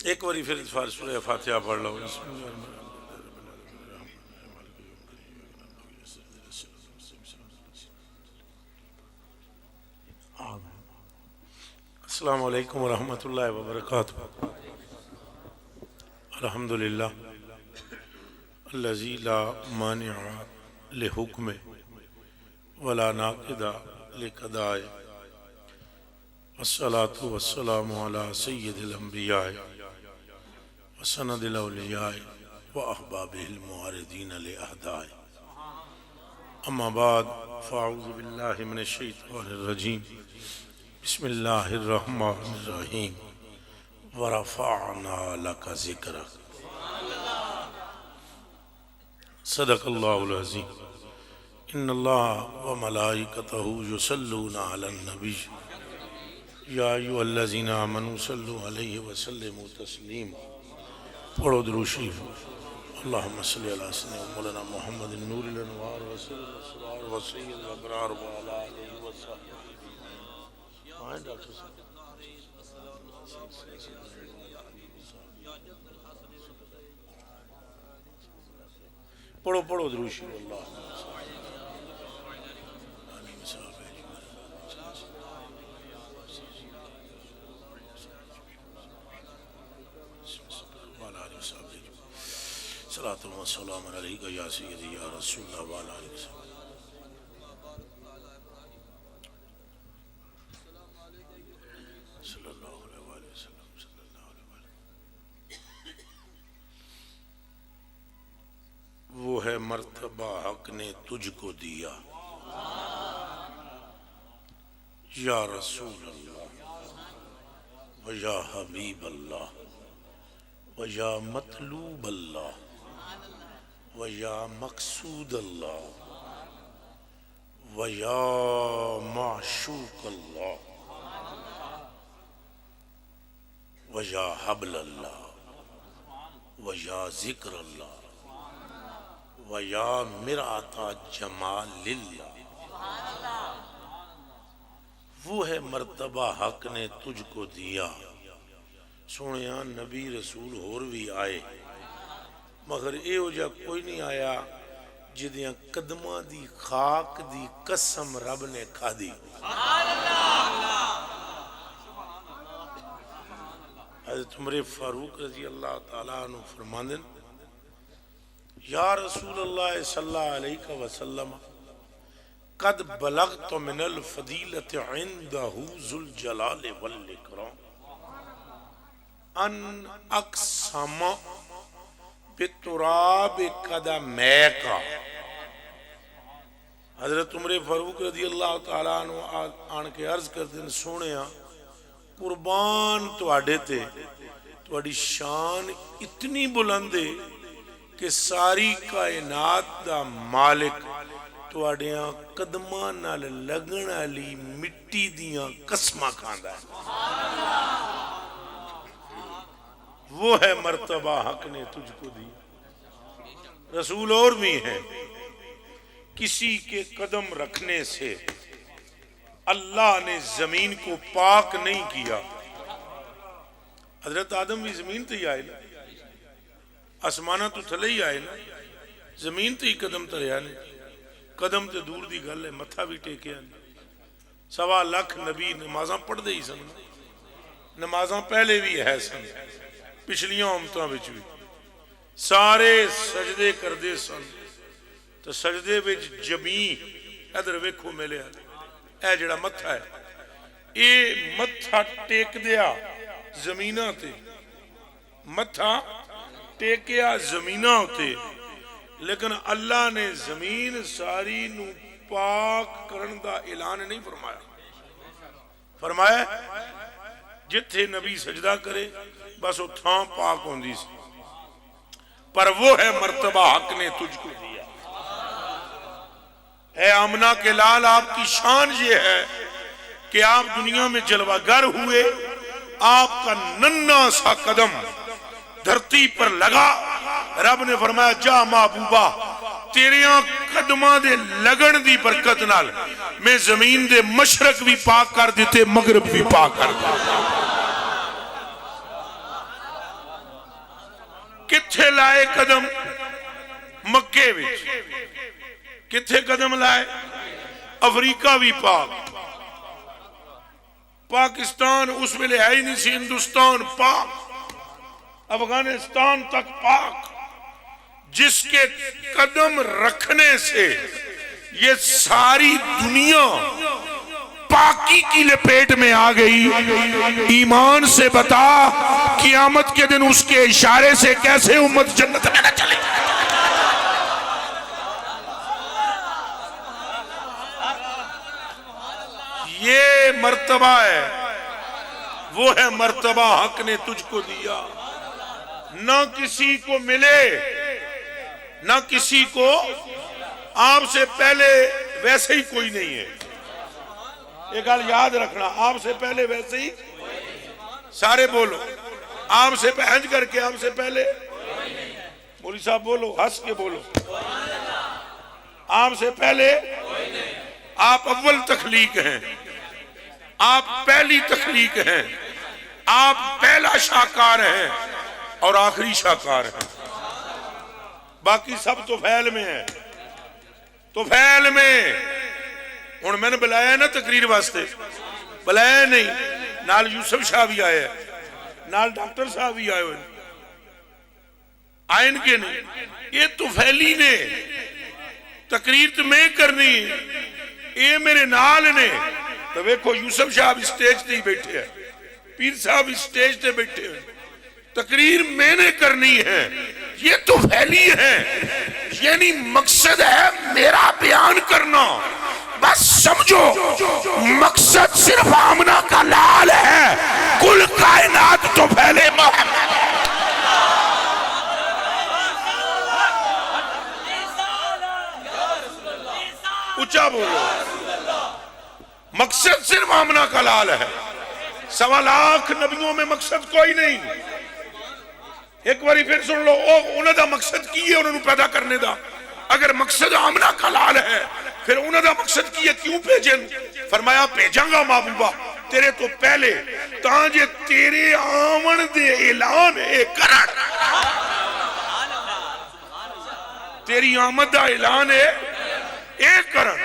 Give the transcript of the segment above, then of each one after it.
ایک باری پھر سورہ فاتحہ پڑھ لو. بسم اللہ الرحمن الرحیم. السلام علیکم ورحمۃ اللہ وبرکاتہ. الحمدللہ الذی لا مانع لحکمہ ولا ناقض لقضائہ والصلاة والسلام علی سید الانبیاء وسند الاولیاء واحبابہ المعارضین لاعدائہ. اما بعد فاعوذ باللہ من الشیطان الرجیم. بسم اللہ الرحمن الرحیم. ورفعنا لک ذکرک. صدق اللہ العظیم. ان اللہ وملائکتہ یصلون علی النبی یا ایھا الذین آمنوا صلوا علیہ وسلموا تسلیما. پڑھو درود شریف. اللہم صلی علی سیدنا مولانا محمد النور الانوار وسر الاسرار وسید الابرار وعلی آلہ وصحبہ. ڈاکٹر صاحب پڑھو پڑھو درود شریف. اللہ صلاۃ و سلام علیک یا سیدی یا رسول اللہ وعلی آلہ وسلم. صلی اللہ علیہ وسلم. صلی اللہ علیہ وسلم. وہ ہے مرتبہ حق نے تجھ کو دیا یا رسول اللہ و یا حبیب اللہ و یا مطلوب اللہ و یا مقصود اللہ و یا معشوق اللہ و یا حبل اللہ و یا ذکر اللہ و یا مرآت جمال اللہ. وہ ہے مرتبہ حق نے تجھ کو دیا. سونیا نبی رسول اور بھی آئے مگر اے ہو جا کوئی نہیں آیا جدیاں قدمہ دی خاک دی قسم رب نے کھا دی. حضرت عمر فاروق رضی اللہ تعالیٰ عنہ فرماندن یا رسول اللہ صلی اللہ علیہ وسلم قد بلغت من الفضیلت عندہ ذو الجلال والاکرام ان اقسم بتراب قدمیک. حضرت عمر فاروق رضی اللہ تعالیٰ عنہ آن کے عرض کرتے ہیں سونیا قربان تواڈے تے تواڈی شان اتنی بلند ہے کہ ساری کائنات دا مالک تواڈیاں قدماں نال لگن والی مٹی دیاں قسماں کھاندا ہے. وہ ہے مرتبہ حق نے تجھ کو دی. رسول اور بھی ہیں کسی کے قدم رکھنے سے اللہ نے زمین کو پاک نہیں کیا. حضرت آدم بھی زمین تے ہی آئے نا, آسمانہ تو تھلے ہی آئے نا, زمین تے ہی قدم تریا نے. قدم تے دور دی گل ہے, متھا بھی ٹیکیا نے. 1.25 لاکھ نبی نمازاں پڑھ دے ہی سن, نمازاں پہلے بھی ہے سن, پچھلیاں امتاں بچ بھی سارے سجدے کر دے سن. تو سجدے بچ جمی ادھر ویکھو ملے اے جڑا متھا ہے اے متھا ٹیک دیا زمینہ تے, متھا ٹیکیا زمینہ ہوتے, لیکن اللہ نے زمین ساری نو پاک کرن دا اعلان نہیں فرمایا. فرمایا جتھے نبی سجدہ کرے بس وہ تھاں پاک ہوندی سی. پر وہ ہے مرتبہ حق نے تجھ کو دیا. اے آمنہ کے لال آپ کی شان یہ ہے کہ آپ دنیا میں جلوہ گر ہوئے, آپ کا ننھا سا قدم دھرتی پر لگا, رب نے فرمایا جا محبوبہ تیریاں قدماں دے لگن دی برکت نال میں زمین دے مشرق بھی پاک کر دیتے, مغرب بھی پاک کر دیتے. کتھے لائے قدم؟ مکے وچ. کتھے قدم لائے؟ افریقہ بھی پاک، پاکستان اس ویلے ہے ہی نہیں سی، ہندوستان پاک، افغانستان تک پاک. جس کے قدم رکھنے سے یہ ساری دنیا پاکی کی لپیٹ میں آ گئی. ایمان سے بتا قیامت کے دن اس کے اشارے سے کیسے امت جنت میں نہ چلے. یہ مرتبہ ہے، وہ ہے مرتبہ حق نے تجھ کو دیا. نہ کسی کو ملے، نہ کسی کو، آپ سے پہلے ویسے ہی کوئی نہیں ہے. ایک گل یاد رکھنا، آپ سے پہلے ویسے ہی، سارے بولو، آپ سے پہنچ کر کے، آپ سے پہلے، مولوی صاحب بولو، ہنس کے بولو، آپ سے پہلے، آپ اول تخلیق ہیں، آپ پہلی تخلیق ہیں، آپ پہلا شاہکار ہیں اور آخری شاہکار ہیں. باقی سب تو فعل میں ہیں، تو فعل میں. ہن میں نے بلایا نا تقریر واسطے، بلایا نہیں، نال یوسف شاہ بھی آئے ہیں، نال ڈاکٹر صاحب بھی آئے ہوئے، آئین کے نہیں. یہ تو فعلی نے تقریر تو میں کرنی، یہ میرے نال نے. تو ویکھو یوسف شاہ اسٹیج تے ہی بیٹھے ہیں، پیر صاحب اسٹیج تے بیٹھے ہیں، تقریر میں نے کرنی ہے. یہ تو پھیلی ہے، یعنی مقصد ہے میرا بیان کرنا. بس سمجھو مقصد صرف آمنہ کا لال ہے، کل کائنات تو پھیلے محمد. اونچا بولو. مقصد صرف آمنہ کا لال ہے، 1.25 لاکھ نبیوں میں مقصد کوئی نہیں. ایک باری پھر سن لو، انہوں دا مقصد کی ہے، انہوں نے پیدا کرنے دا. اگر مقصد آمنہ کا لال ہے پھر انہوں دا مقصد کی ہے کیوں بھیجن؟ فرمایا بھیجاں گا محبوبہ تیرے تو پہلے تاں جے تیرے آمن دے اعلان اے کرن، تیری آمد دا اعلان اے کرن.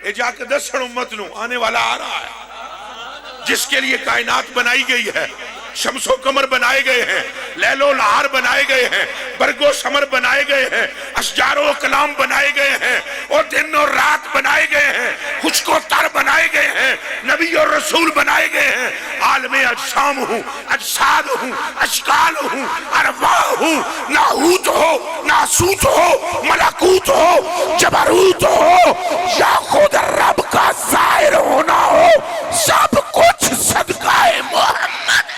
اے جا کے دسن امت نو آنے والا آ رہا ہے، جس کے لیے کائنات بنائی گئی ہے. شمس و قمر بنائے گئے ہیں، لیل و نہار بنائے گئے ہیں، برگ و ثمر بنائے گئے ہیں، اشجار و کلام بنائے گئے ہیں، اور دن اور رات بنائے گئے ہیں، خشک و تر بنائے گئے ہیں، نبی اور رسول بنائے گئے ہیں. عالم اجسام ہوں، اجساد ہوں، اشکال ہوں، ارواح ہوں، لاہوت ہو، ناسوت ہو، ملکوت ہو، جبروت ہو، یا خود رب کا ظاہر ہونا ہو، سب کچھ صدقہ محمد.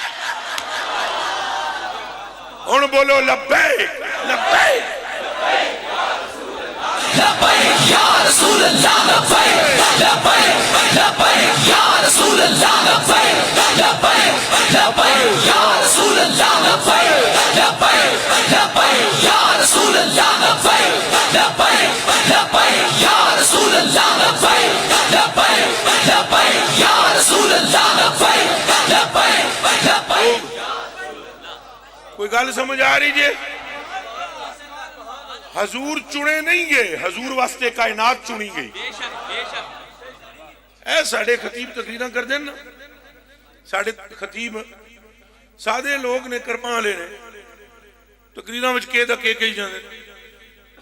ان بولو لبیک لبیک لبیک یا رسول اللہ، لبیک لبیک لبیک یا رسول اللہ، لبیک لبیک لبیک یا رسول اللہ، لبیک لبیک لبیک یا رسول اللہ، لبیک لبیک لبیک یا رسول اللہ، لبیک لبیک لبیک یا رسول اللہ، لبیک لبیک لبیک. کوئی گل سمجھ آ رہی جے؟ حضور چنے نہیں گئے، حضور واسطے کائنات چنی گئی. اے ساڑھے خطیب تقریرہ کر دیں نا، ساڑھے خطیب سادے لوگ نے کرما لینے تقریرہ وچ کے دا کے ہی جانے.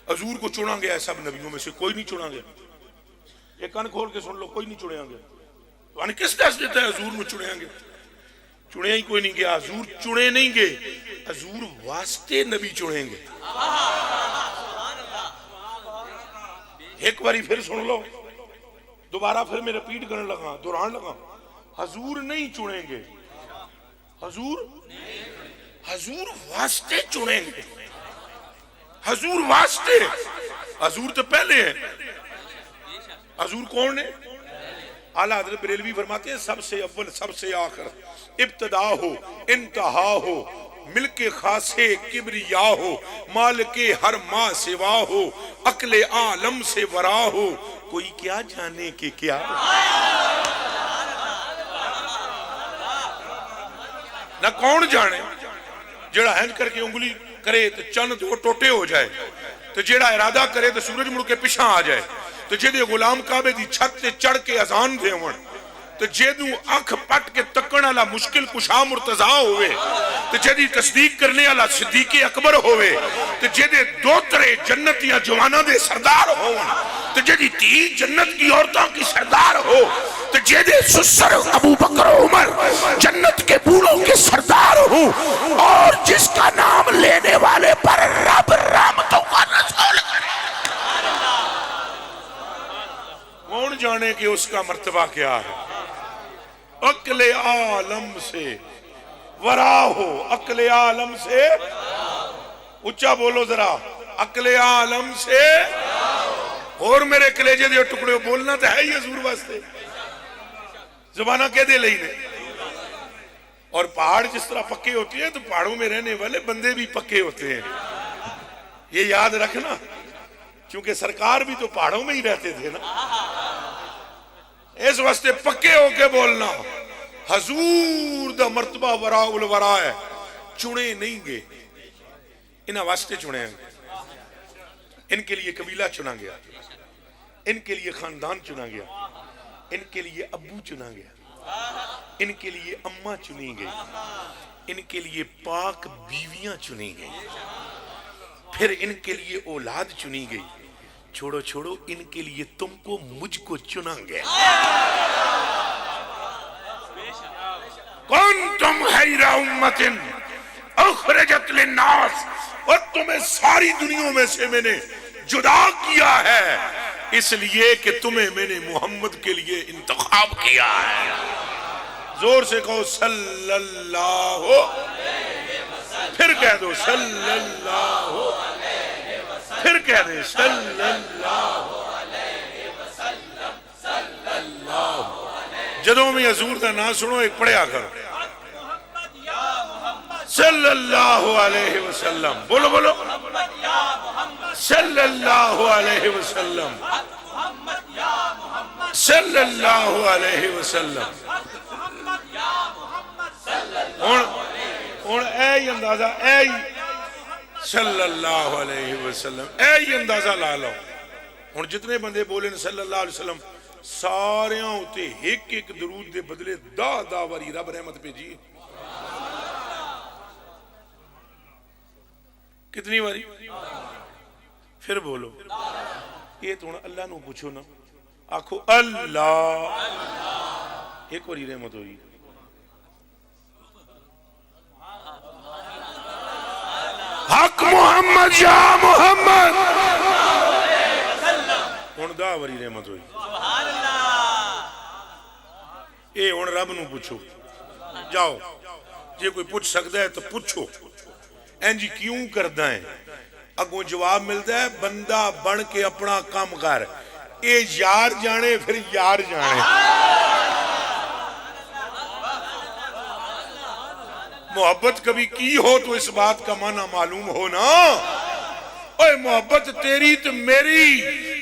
حضور کو چنا گیا ہے سب نبیوں میں سے، کوئی نہیں چنا گیا. ایک کان کھول کے سن لو، کوئی نہیں چنیا گیا. تو انہیں کس دس دیتا ہے حضور میں چنیا گیا؟ چنے ہی کوئی نہیں گیا. حضور چنے نہیں گے، حضور واسطے نبی چنیں گے. ایک باری پھر سن لو، دوبارہ پھر میں ریپیٹ کرنے لگا، دوران لگا. حضور نہیں چنیں گے، حضور واسطے چنیں گے. حضور واسطے، حضور تو پہلے ہیں. حضور کون ہے؟ اعلیٰ حضرت بریلوی فرماتے ہیں سب سے اول سب سے آخر، ابتدا ہو انتہا ہو، ملک خاصے کبریا ہو، مالک ہر ما سوا ہو، عقل عالم سے ورا ہو، کوئی کیا جانے کہ کیا. نہ کون جانے، جڑا ہینڈ کر کے انگلی کرے تو چند تو ٹوٹے ہو جائے، تو جیڑا ارادہ کرے تو سورج مڑ کے پیچھے آ جائے، تو جیدے غلام کعبے دی چھت تے چڑھ کے اذان دے ہون، تو جیدوں اکھ پٹ کے تکن والا مشکل کشا مرتضی ہوئے، تو جیدی تصدیق کرنے والا صدیق اکبر ہوئے، تو جیدے دوترے جنت یا جوانہ دے سردار ہون، تو جیدی تی جنت کی عورتوں کی سردار ہو، تو جیدے سسر ابو بکر عمر جنت کے بوڑھوں کے سردار ہوں، اور جس کا نام لینے والے پر رب رحمتوں کا رسول کرے، کون جانے کہ اس کا مرتبہ کیا ہے؟ عقل عالم سے ورا ہو، عقل عالم سے اچھا بولو ذرا، عقل عالم سے، اور میرے کلیجے دے ٹکڑے بولنا تو ہے ہی حضور واسطے، زبانہ کہہ دے لئی نے۔ اور پہاڑ جس طرح پکے ہوتے ہیں تو پہاڑوں میں رہنے والے بندے بھی پکے ہوتے ہیں، یہ یاد رکھنا، کیونکہ سرکار بھی تو پہاڑوں میں ہی رہتے تھے نا، اس واسطے پکے ہو کے بولنا۔ حضور دا مرتبہ وراء الورا ہے، چنے نہیں گے، انہاں واسطے چنے ہیں، ان کے لیے قبیلہ چنا گیا، ان کے لیے خاندان چنا گیا، ان کے لیے ابو چنا گیا، ان کے لیے اماں چنی گئی، ان کے لیے پاک بیویاں چنی گئی، پھر ان کے لیے اولاد چنی گئی، چھوڑو چھوڑو، ان کے لیے تم کو مجھ کو چنا گیا۔ کنتم خیر امت اخرجت للناس، اور تمہیں ساری دنیا میں سے میں نے جدا کیا ہے اس لیے کہ تمہیں میں نے محمد کے لیے انتخاب کیا ہے۔ زور سے کہو صلی اللہ، پھر کہہ دو صلی اللہ، پھر کہہ دیں صلی اللہ علیہ وسلم، صلی اللہ۔ جدوں میں حضور دا نام سنو ایک پڑھیا کرو، صلی اللہ علیہ وسلم، بولو بولو، صلی اللہ علیہ وسلم، صلی اللہ علیہ وسلم۔ ہن اے ہی اندازہ، اے ہی صلی اللہ علیہ وسلم، اے ہی اندازہ لا لو، ہن جتنے بندے بولے صلی اللہ علیہ وسلم ساریاں ہوتے ایک ایک درود دے بدلے دا واری رب رحمت بھیجی، کتنی واری؟ پھر بولو، یہ تو اللہ نو پوچھو نا، آکھو اللہ، ایک واری رحمت ہوئی، حق محمد یا محمد، ہن دا واری رحمت ہوئی۔ اے ہن رب نو پوچھو، جاؤ جے کوئی پوچھ سکتا ہے تو پوچھو اینجی کیوں کردا ہے، اگوں جواب ملتا ہے بندہ بن کے اپنا کام کر، اے یار جانے پھر یار جانے۔ محبت کبھی کی ہو تو اس بات کا معنی معلوم ہو نا، اوے محبت تیری تو میری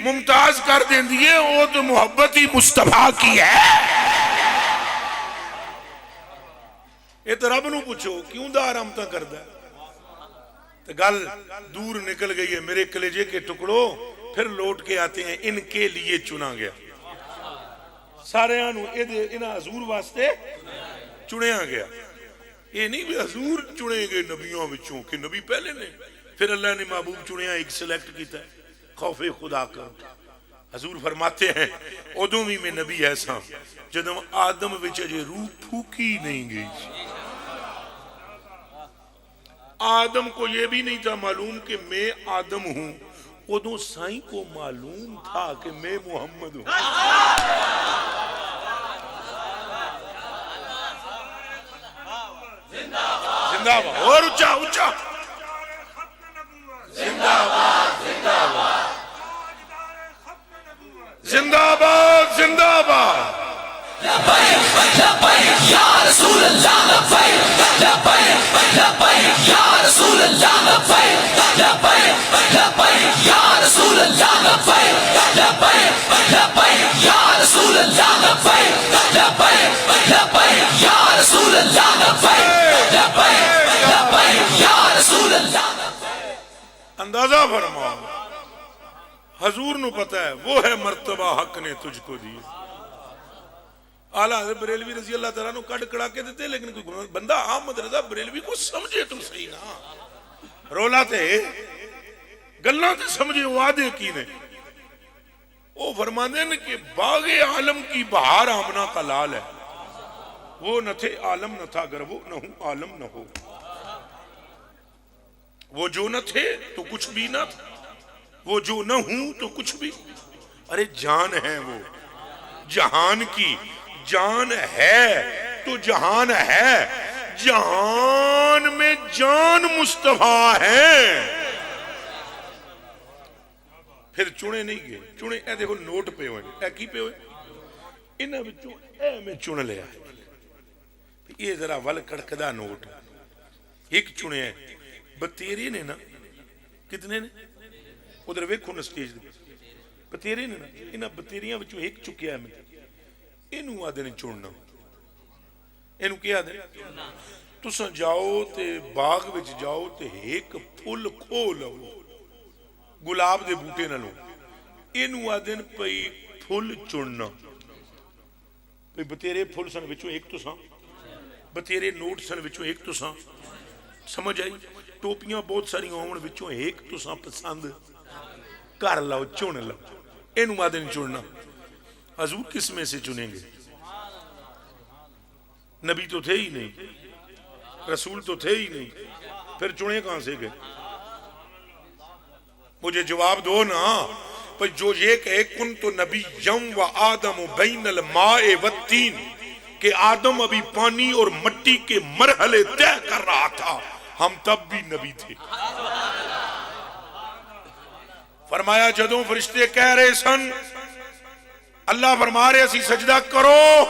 ممتاز کر دیں دیئے، وہ تو محبت ہی مصطفیٰ کی ہے۔ یہ تو رب نو پوچھو کیوں دا آرامتا کردہ ہے، تو گل دور نکل گئی ہے میرے کلیجے کے ٹکڑوں، پھر لوٹ کے آتے ہیں ان کے لیے چنا گیا، سارے آنو انہا حضور واسطے چنیا گیا، یہ نہیں بھی حضور چنے گئے نبیوں بچوں کہ نبی پہلے نے، پھر اللہ نے محبوب چنیا ایک سلیکٹ کیتا ہے، خوف خدا کا۔ حضور فرماتے ہیں ادومی میں نبی ایسا جدوں آدم وچ اجے روح پھوکی نہیں گئی، آدم کو یہ بھی نہیں تھا معلوم کہ میں آدم ہوں، ادوں سائیں کو معلوم تھا کہ میں محمد ہوں۔ زندہ باد، اور اچھا اچھا، زندہ باد زندہ باد زندہ باد زندہ باد۔ لبیک لبیک یا رسول اللہ، لبیک لبیک لبیک یا رسول اللہ، لبیک لبیک لبیک یا رسول اللہ، لبیک لبیک لبیک یا رسول اللہ، لبیک لبیک لبیک یا رسول اللہ، لبیک لبیک لبیک یا رسول اللہ۔ اندازہ فرما حضور نو پتا ہے وہ ہے مرتبہ حق نے تجھ کو دی. اعلیٰ حضرت بریلوی رضی اللہ تعالیٰ نو کڑ کڑا کے دیتے, لیکن کوئی بندہ احمد رضا بریلوی کو سمجھے تو صحیح نا. رولا تے گلاں تے سمجھے وعدے کی نے. وہ فرماندے ہیں کہ باغ عالم کی بہار آمنہ کا لال ہے. وہ نہ تھے عالم نہ تھا اگر وہ نہ ہوں عالم نہ ہو. وہ جو نہ تھے تو کچھ بھی نہ تھا, وہ جو نہ ہوں تو کچھ بھی. ارے جان ہے وہ جہان کی, جان ہے تو جہان ہے, جہان میں جان مصطفیٰ ہے. پھر چنے نہیں گئے, چنے اے دیکھو نوٹ پہ ہوئے, اے کی پہ ہوئے, انہاں بچوں اے میں چن لیا. یہ ذرا ول کڑکدا نوٹ ایک چنے ہیں. بتیرے نے نا کتنے نے ادھر ویکھو نا سٹیج دے بتیرے نے نا, انہاں بتیریاں وچوں ایک چکیا ہے. میں اینو آدھے نے چننا, اینو کیا آدھے تساں جاؤ تے باغ وچ جاؤ تے ایک پھل کھو لو گلاب دے بوٹے نہ لو, اینو آدھے پئی پھل چننا. پئی بتیرے پھل سن وچوں ایک تساں, بتیرے نوٹ سن وچوں ایک تساں, سمجھ آئی. ٹوپیاں بہت ساری ہون وچوں ایک تساں پسند کر لو, چن لو. اینو آدھے نہیں چننا. حضور کس میں سے چنیں گے؟ نبی تو تھے ہی نہیں, رسول تو تھے ہی نہیں, پھر چنے کہاں سے گئے؟ مجھے جواب دو نا. پر جو یہ کہے کن تو نبی یم و آدم بین الماء والتین, کہ آدم ابھی پانی اور مٹی کے مرحلے طے کر رہا تھا, ہم تب بھی نبی تھے. فرمایا جدوں فرشتے کہہ رہے سن اللہ فرما رہے اسی سجدہ کرو,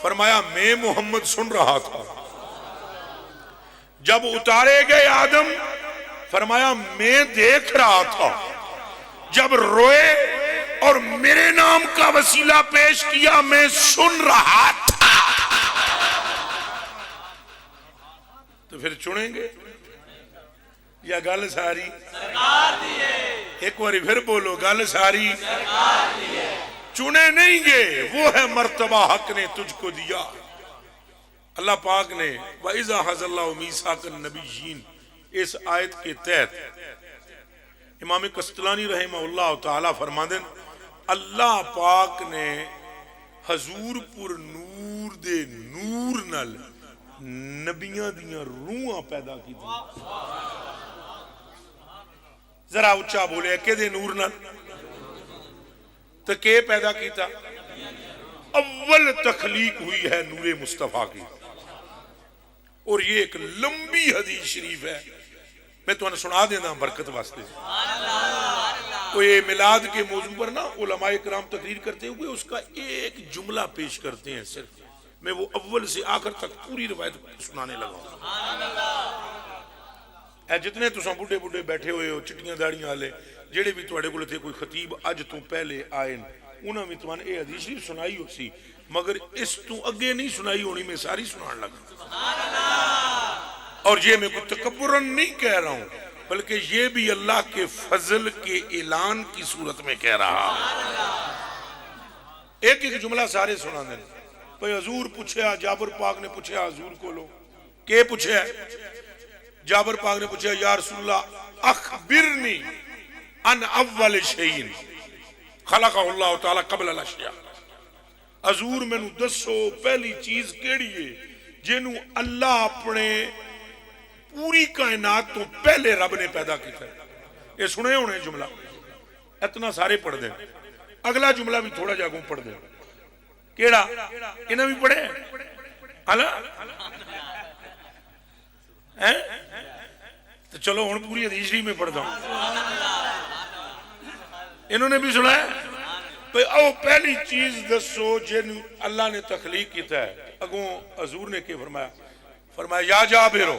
فرمایا میں محمد سن رہا تھا. جب اتارے گئے آدم فرمایا میں دیکھ رہا تھا. جب روئے اور میرے نام کا وسیلہ پیش کیا میں سن رہا تھا. تو پھر چنیں گے یا گل ساری؟ ایک باری پھر بولو, گل ساری؟ چنے نہیں گے, وہ ہے مرتبہ حق نے تجھ کو دیا. اللہ پاک نے وَإِذَا حَزَ اللَّهُ مِيثَاقَ النَّبِيِّينَ اس آیت کے تحت امام قسطلانی رحمہ اللہ تعالی فرماندے اللہ پاک نے حضور پر نور دے نور نال نبیاں دیاں روحاں پیدا کی تھی. ذرا اچھا بولے کہ دے نور نال تو کہ پیدا کیتا؟ اول تخلیق ہوئی ہے نور مصطفیٰ کی. اور یہ ایک لمبی حدیث شریف ہے, میں تو انہیں سنا دینا برکت واسطے. کوئی میلاد کے موضوع پر نا علماء کرام تقریر کرتے ہوئے اس کا ایک جملہ پیش کرتے ہیں صرف, میں وہ اول سے آخر تک پوری روایت سنانے لگا. اے جتنے تساں بڑھے بڑھے بیٹھے ہوئے ہو چٹیاں داڑیاں والے جڑے بھی تواڈے کول تھے, کوئی خطیب اج تو پہلے آئے انہاں بھی تمہیں یہ حدیث شریف سنائی ہو سی, مگر اس تو اگے نہیں سنائی ہونی, میں ساری سنان لگا. اور یہ میں کوئی تکبرن نہیں کہہ رہا ہوں, بلکہ یہ بھی اللہ کے فضل کے اعلان کی صورت میں کہہ رہا. ایک ایک جملہ سارے سنا دیں. بھئی حضور پوچھا, جابر پاک نے پوچھا حضور کو لو کہ پوچھا ہے, جابر پاک نے پوچھا یا رسول اللہ اخبرنی ان اول شیئن خلقہ اللہ تعالی قبل الاشیاء, حضور میں نو دسو پہلی چیز کیڑی ہے جنہوں اللہ اپنے پوری کائنات تو پہلے رب نے پیدا کیتا ہے. یہ سنے ہونے جملہ اتنا سارے پڑھ دیں. اگلا جملہ بھی تھوڑا جاگوں پڑھ دیں. کیڑا انہیں بھی پڑھے تو چلو ہن پوری حدیث شریف میں پڑھتا ہوں. انہوں نے بھی سنا ہے او پہلی چیز دسو جن اللہ نے تخلیق کیتا ہے. اگوں حضور نے کہ فرمایا, فرمایا یا جابرو,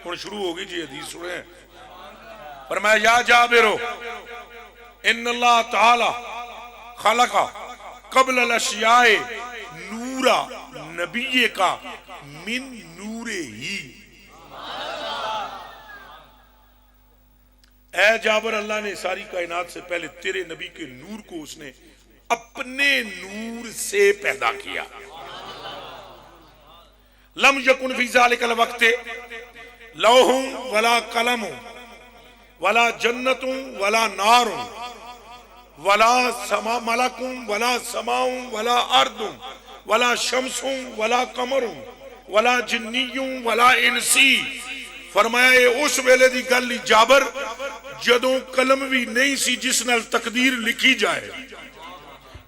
ہن شروع ہوگی جی حدیث سنے. فرمایا یا جابرو ان اللہ تعالی خلق قبل الاشیاء نورا نبی کا من نور ہی. اے جابر اللہ نے ساری کائنات سے پہلے تیرے نبی کے نور کو اس نے اپنے نور سے پیدا کیا. لم یکن فی ذالک الوقت لوح ولا قلم ولا جنت ولا نار ولا سما ملک ولا سماء ولا ارض ولا شمس ولا قمر ولا جنی ولا انسی. فرمایا یہ اس ویلے دی گل لی جابر جدوں قلم بھی نہیں سی جس نال تقدیر لکھی جائے.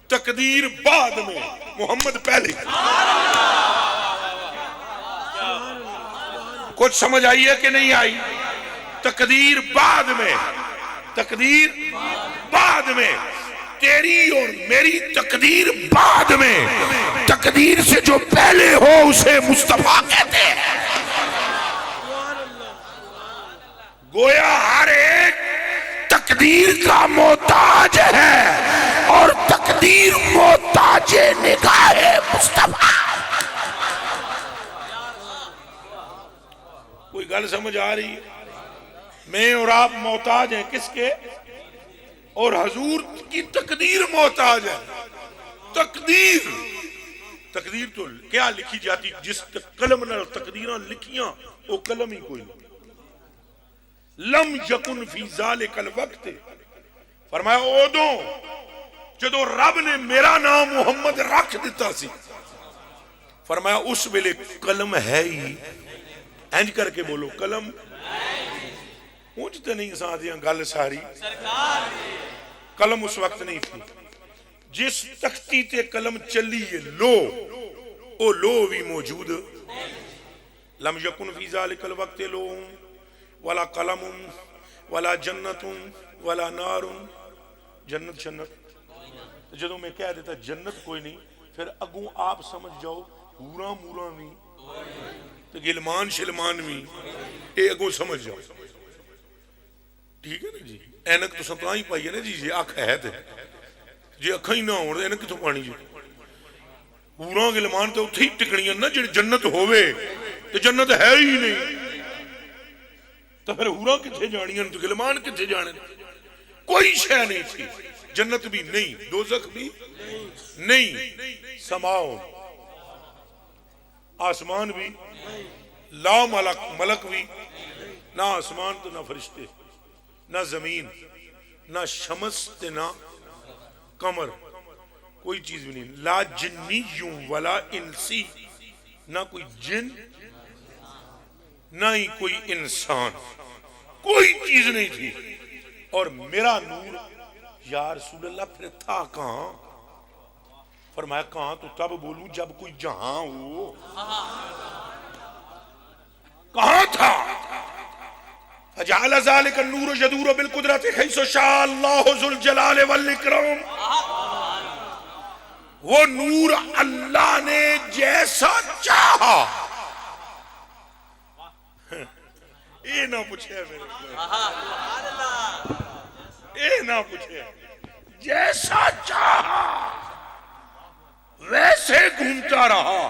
تقدیر بعد میں، محمد پہلے. کچھ سمجھ آئی ہے کہ نہیں آئی؟ تقدیر بعد میں، تقدیر بعد میں، تیری اور میری تقدیر بعد میں. تقدیر سے جو پہلے ہو اسے مصطفیٰ کہتے ہیں. گویا ہر ایک تقدیر کا محتاج ہے اور تقدیر محتاج نگاہ مصطفیٰ. کوئی گل سمجھ آ رہی ہے؟ میں اور آپ محتاج ہیں کس کے؟ اور حضور کی تقدیر محتاج ہے. تقدیر تقدیر تو کیا لکھی جاتی؟ جس قلم نال تقدیراں لکھیاں وہ قلم ہی کوئی نہیں. لم یکن فی ذالک الوقت، فرمایا اودوں جدو رب نے میرا نام محمد رکھ دیتا سی، فرمایا اس ویلے قلم ہے ہی. اینج کر کے بولو قلم. پوچھتے نہیں ساتھیاں گل ساری. قلم اس وقت نہیں تھی. جس تختی تے قلم چلی ہے لو، او لو بھی موجود. لم یکن فی ذالک الوقت لو ولا قلم ولا جنت ولا نار. جنت جنت جدوں میں کہہ دیتا جنت کوئی نہیں، پھر اگوں آپ سمجھ جاؤ حوراں موراں بھی تو گلمان شلمان بھی، اے اگوں سمجھ جاؤ. ٹھیک ہے نا جی؟ اینک تو سب ہی پائی ہے نا جی. جی اکھ ہے تے جی اکھاں ہی نہ ہون اینک کتھوں پانی جی؟ حوراں گلمان تو اتھے ہی ٹکڑیاں نا جڑی جنت ہووے تے جنت ہے ہی نہیں تو پھر حوراں کتھے جانیاں تو گلمان کتھے جانے؟ کوئی شے نہیں تھی. جنت بھی نہیں، دوزخ بھی نہیں، سماؤ آسمان بھی، لا ملک ملک بھی، نہ آسمان تو نہ فرشتے، نہ زمین، نہ شمس تے نہ قمر، کوئی چیز بھی نہیں. لا جنی ولا انسی، نہ کوئی جن نہ ہی کوئی انسان، کوئی چیز نہیں تھی. اور میرا نور یا رسول اللہ پھر تھا کہاں؟ فرمایا کہاں تو تب بولوں جب کوئی جہاں ہو. کہاں تھا؟ فجعل ذلك النور يدور بالقدرة حيث شاء الله ذو الجلال والاکرام. وہ نور اللہ نے جیسا چاہا. اے نہ پوچھے میرے، اے نہ پوچھے، جیسا چاہا ویسے گھومتا رہا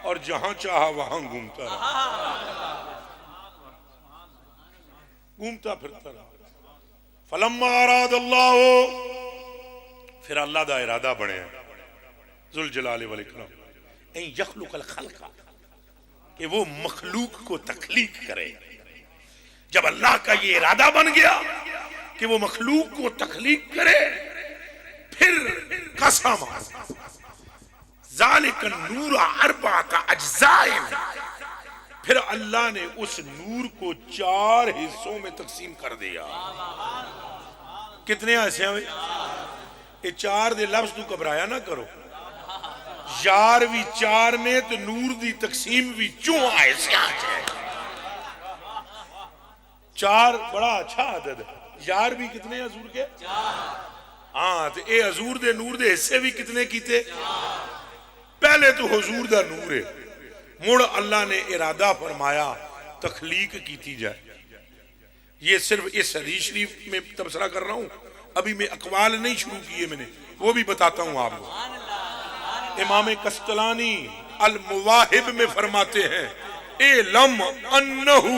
اور جہاں چاہا وہاں گھومتا رہا، گھومتا پھرتا رہا. فلما اراد اللہ، پھر اللہ دا ارادہ بنے ذوالجلال والاکرام ان یخلق الخلق، کہ وہ مخلوق کو تخلیق کرے. جب اللہ کا یہ ارادہ بن گیا کہ وہ مخلوق کو تخلیق کرے، پھر قسم ذالک النور اربعۃ اجزاء، پھر اللہ نے اس نور کو 4 حصوں میں تقسیم کر دیا. کتنے حصے ہوئے؟ یہ 4 دے لفظ تو گھبرایا نہ کرو. یار بھی 4 نے تو نور دی تقسیم بھی 4 حصے ہے. 4 بڑا اچھا عدد ہے. یار بھی کتنے حضور کے؟ 4. ہاں تو اے حضور دے نور دے حصے بھی کتنے کیتے؟ 4. پہلے تو حضور دا نور ہے، مڑ اللہ نے ارادہ فرمایا تخلیق کیتی جائے. یہ صرف اس حدیث شریف میں تبصرہ کر رہا ہوں، ابھی میں اقوال نہیں شروع کیے میں نے، وہ بھی بتاتا ہوں آپ کو. امام قسطلانی المواہب میں فرماتے ہیں اعلم انہو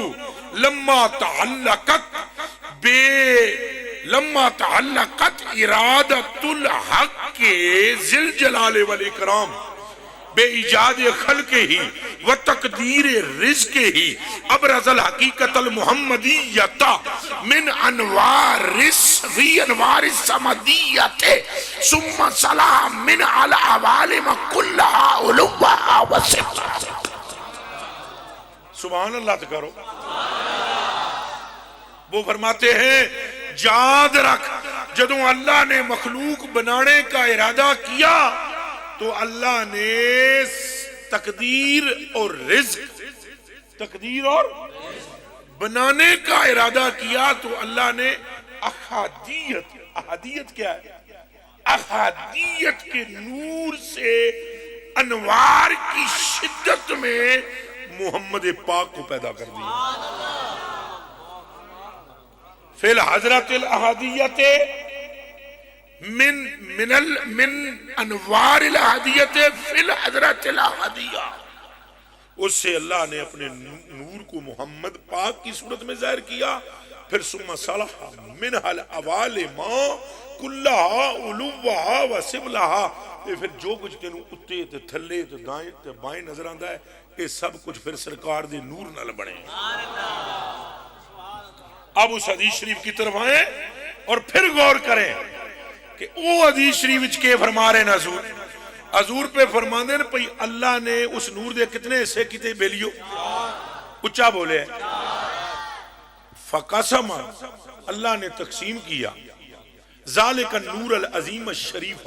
لما تعلقت بے لما تعلقت ارادت الحق کے ذل جلال والاکرام بے ایجاد خلق ہی و تقدیر رزق ہی ابرز الحقیقت المحمدیت من انوار فی انوار السمدیت ثم سلام من العوالم کلها علوها و سفلها. سبحان اللہ تو کرو. وہ فرماتے ہیں یاد رکھ جدوں اللہ نے مخلوق بنانے کا ارادہ کیا تو اللہ نے تقدیر اور رزق تقدیر اور بنانے کا ارادہ کیا تو اللہ نے احادیت کیا ہے؟ احادیت کے نور سے انوار کی شدت میں محمد پاک کو پیدا کر دیا. فی الحضرت الاحادیت من انوار الاحادیت فی الحضرت الاحادیہ. اس سے اللہ نے اپنے نور کو محمد پاک کی صورت میں ظاہر کیا. پھر ثم صلح منها العوالم کلها علوها و سفلها. پھر جو کچھ تینوں اتے تے تھلے تے دائیں تے بائیں نظر آندا ہے یہ سب کچھ پھر سرکار دے نور نال بنے. اب اس حدیث شریف کی طرف آئیں اور پھر غور کریں کہ وہ حدیث شریف کے فرما رہے ہیں حضور پہ فرما دے پئی اللہ نے اس نور دے کتنے حصے کیتے بیلیو اچھا بولے فقسم اللہ نے تقسیم کیا ذالک النور العظیم الشریف.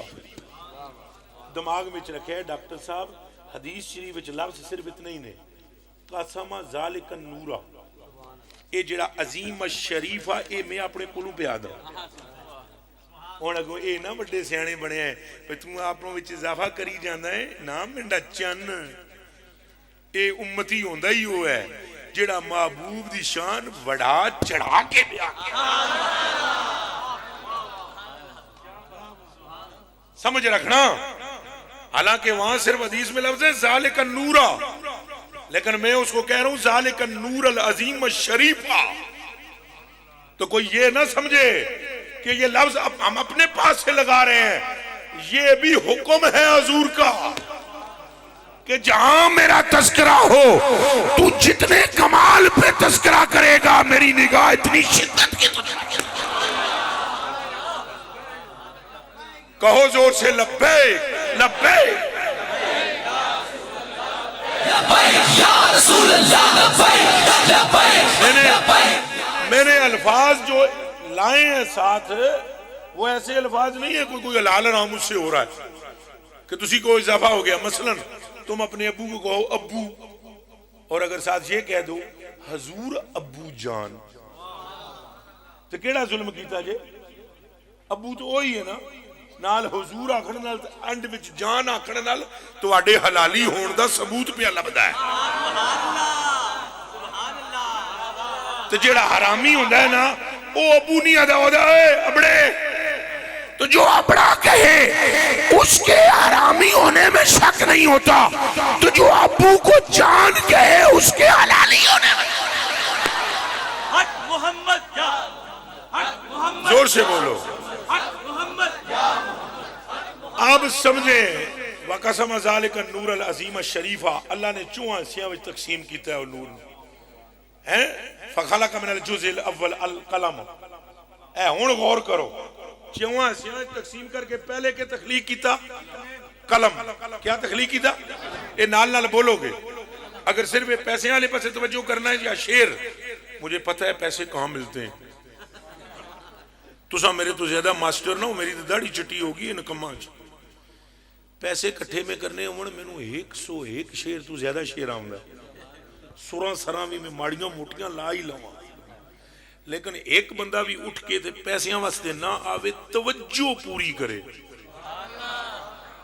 دماغ میں رکھے ہے ڈاکٹر صاحب حدیث شریف وچ لفظ صرف اتنا ہی نے قسم ذالک النور اے جڑا عظیم الشریف اے میں اپنے کولوں پہ آدا ہن اگوں اے نہ بڑے سیانے بنے ہیں تے تو اپنوں وچ اضافہ کری جاندا ہے نا منڈا چن اے امتی ہوندا ہی او ہے جڑا محبوب دی شان بڑا چڑھا کے بیان سمجھ رکھنا. حالانکہ وہاں صرف حدیث میں لفظ ہے ذالک النور لیکن میں اس کو کہہ رہا ہوں ذالک النور العظیم الشریف. تو کوئی یہ نہ سمجھے کہ یہ لفظ ہم اپنے پاس سے لگا رہے ہیں یہ بھی حکم ہے حضور کا کہ جہاں میرا تذکرہ ہو تو جتنے کمال پہ تذکرہ کرے گا میری نگاہ اتنی شدت کی تجھے. کہو زور سے لبیک لبیک میں نے الفاظ جو لائے ہیں ساتھ وہ ایسے الفاظ نہیں ہے کوئی حلال حرام مجھ سے ہو رہا ہے کہ تسی کو اضافہ ہو گیا. مثلا تم اپنے ابو کو کہو ابو اور اگر ساتھ یہ کہہ دو حضور ابو جان تو کیڑا ظلم کیتا جے؟ ابو تو وہی ہے نا نال حضور آکھن نال انڈ وچ جان آکھن نال تواڈے حلالی ہون دا ثبوت پہ لبدا ہے. تو جیڑا حرامی ہوندا ہے نا او ابو نہیں آدا ہودا اے ابڑے تو جو ابڑا کہے اس کے حرامی ہونے میں شک نہیں ہوتا تو جو ابو کو جان کہے اس کے حلالی ہونے میں حق محمد جان زور سے بولو اب سمجھیں. وَقَسَمَ ذَلِكَ النُّورَ الْعَظِيمَ الشَّرِيفَ اللہ نے چوہاں حصیاں وچ تقسیم کیتا ہے نور ہیں. فَخَلَقَ مِنَ الْجُزْءِ الْأَوَّلِ الْقَلَمَ. اے ہن غور کرو چوہاں حصیاں تقسیم کر کے پہلے کے تخلیق کیتا قلم. کیا تخلیق کیتا؟ اے نال نال بولو گے اگر صرف پیسے والے پاسے توجہ کرنا ہے یا شعر مجھے پتہ ہے پیسے کہاں ملتے ہیں. تسا میرے تو زیادہ ماسٹر نہ ہو میری تو داڑھی چٹی ہوگی نکما پیسے کٹھے میں کرنے ہوں میں نو 101 شیر تو زیادہ شیر آؤں گا سراں سراں بھی میں ماڑیاں موٹیاں لا ہی لواں لیکن ایک بندہ بھی اٹھ کے پیسیاں واسطے نہ آوے توجہ پوری کرے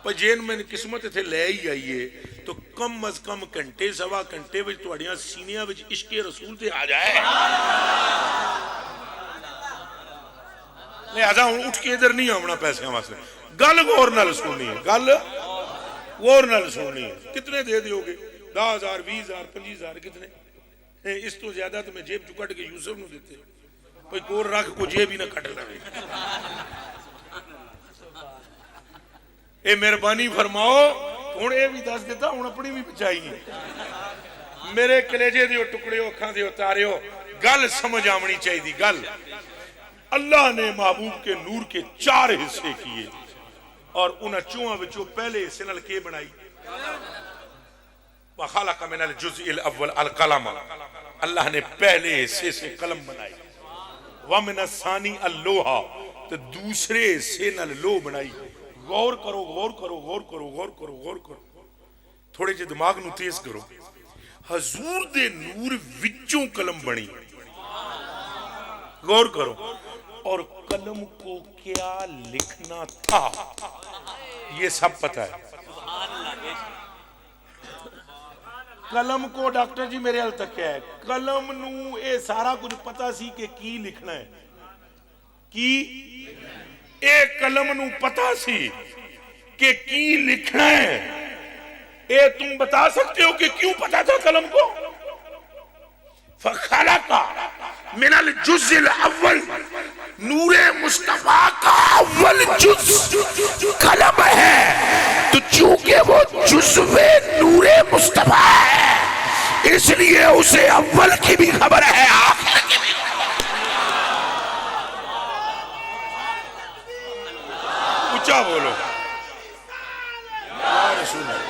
پر جین میں قسمت تھے لے ہی آئیے تو کم از کم گھنٹے سوا گھنٹے وچ تواڈیاں سینیاں وچ عشق رسول تے آ جائے. لہذا ہوں اٹھ کے ادھر نہیں آمنا پیسیاں واسطے گل غور نال سننی ہے گل غور نال سننی ہے. کتنے دے دیو گے 10,000 20,000 25,000 کتنے اس تو زیادہ تو میں جیب چکٹ کے یوسف نو دیتے کوئی کور رکھ کو جے بھی نہ کٹ لگے. اے مہربانی فرماؤ ہوں یہ بھی دس دیتا ہوں اپنی بھی بچائی میرے کلیجے دیو ٹکڑے اکھاں دیو تاریو گل سمجھ آمنی چاہیے دی گل. اللہ نے محبوب کے نور کے 4 حصے کیے اور انہاں چوہاں وچوں پہلے حصے نال کے بنائی وَخَلَقَ مِنَ الْجُزْءِ الْأَوَّلِ الْقَلَمَ اللہ نے پہلے حصے سے قلم بنائی وَمِنَ الثَّانِي اللَّوْحَ تو دوسرے حصے نال لوح بنائی. غور کرو غور کرو غور کرو غور کرو غور کرو تھوڑے جے دماغ نو تیز کرو. حضور دے نور وچوں قلم بنی غور کرو اور قلم کو کیا لکھنا تھا یہ سب پتہ ہے. قلم کو ڈاکٹر جی میرے حال تک کیا ہے قلم نو اے سارا کچھ پتہ سی کہ کی لکھنا ہے کی اے قلم نو پتہ سی کہ کی لکھنا ہے. اے تم بتا سکتے ہو کہ کیوں پتہ تھا قلم کو. فخلق من الجزء الاول نور مصطفیٰ کا اول جز قلم ہے تو چونکہ وہ جزو نور مصطفیٰ ہے اس لیے اسے اول کی بھی خبر ہے آخر کی بھی اونچا بولو یا رسول اللہ.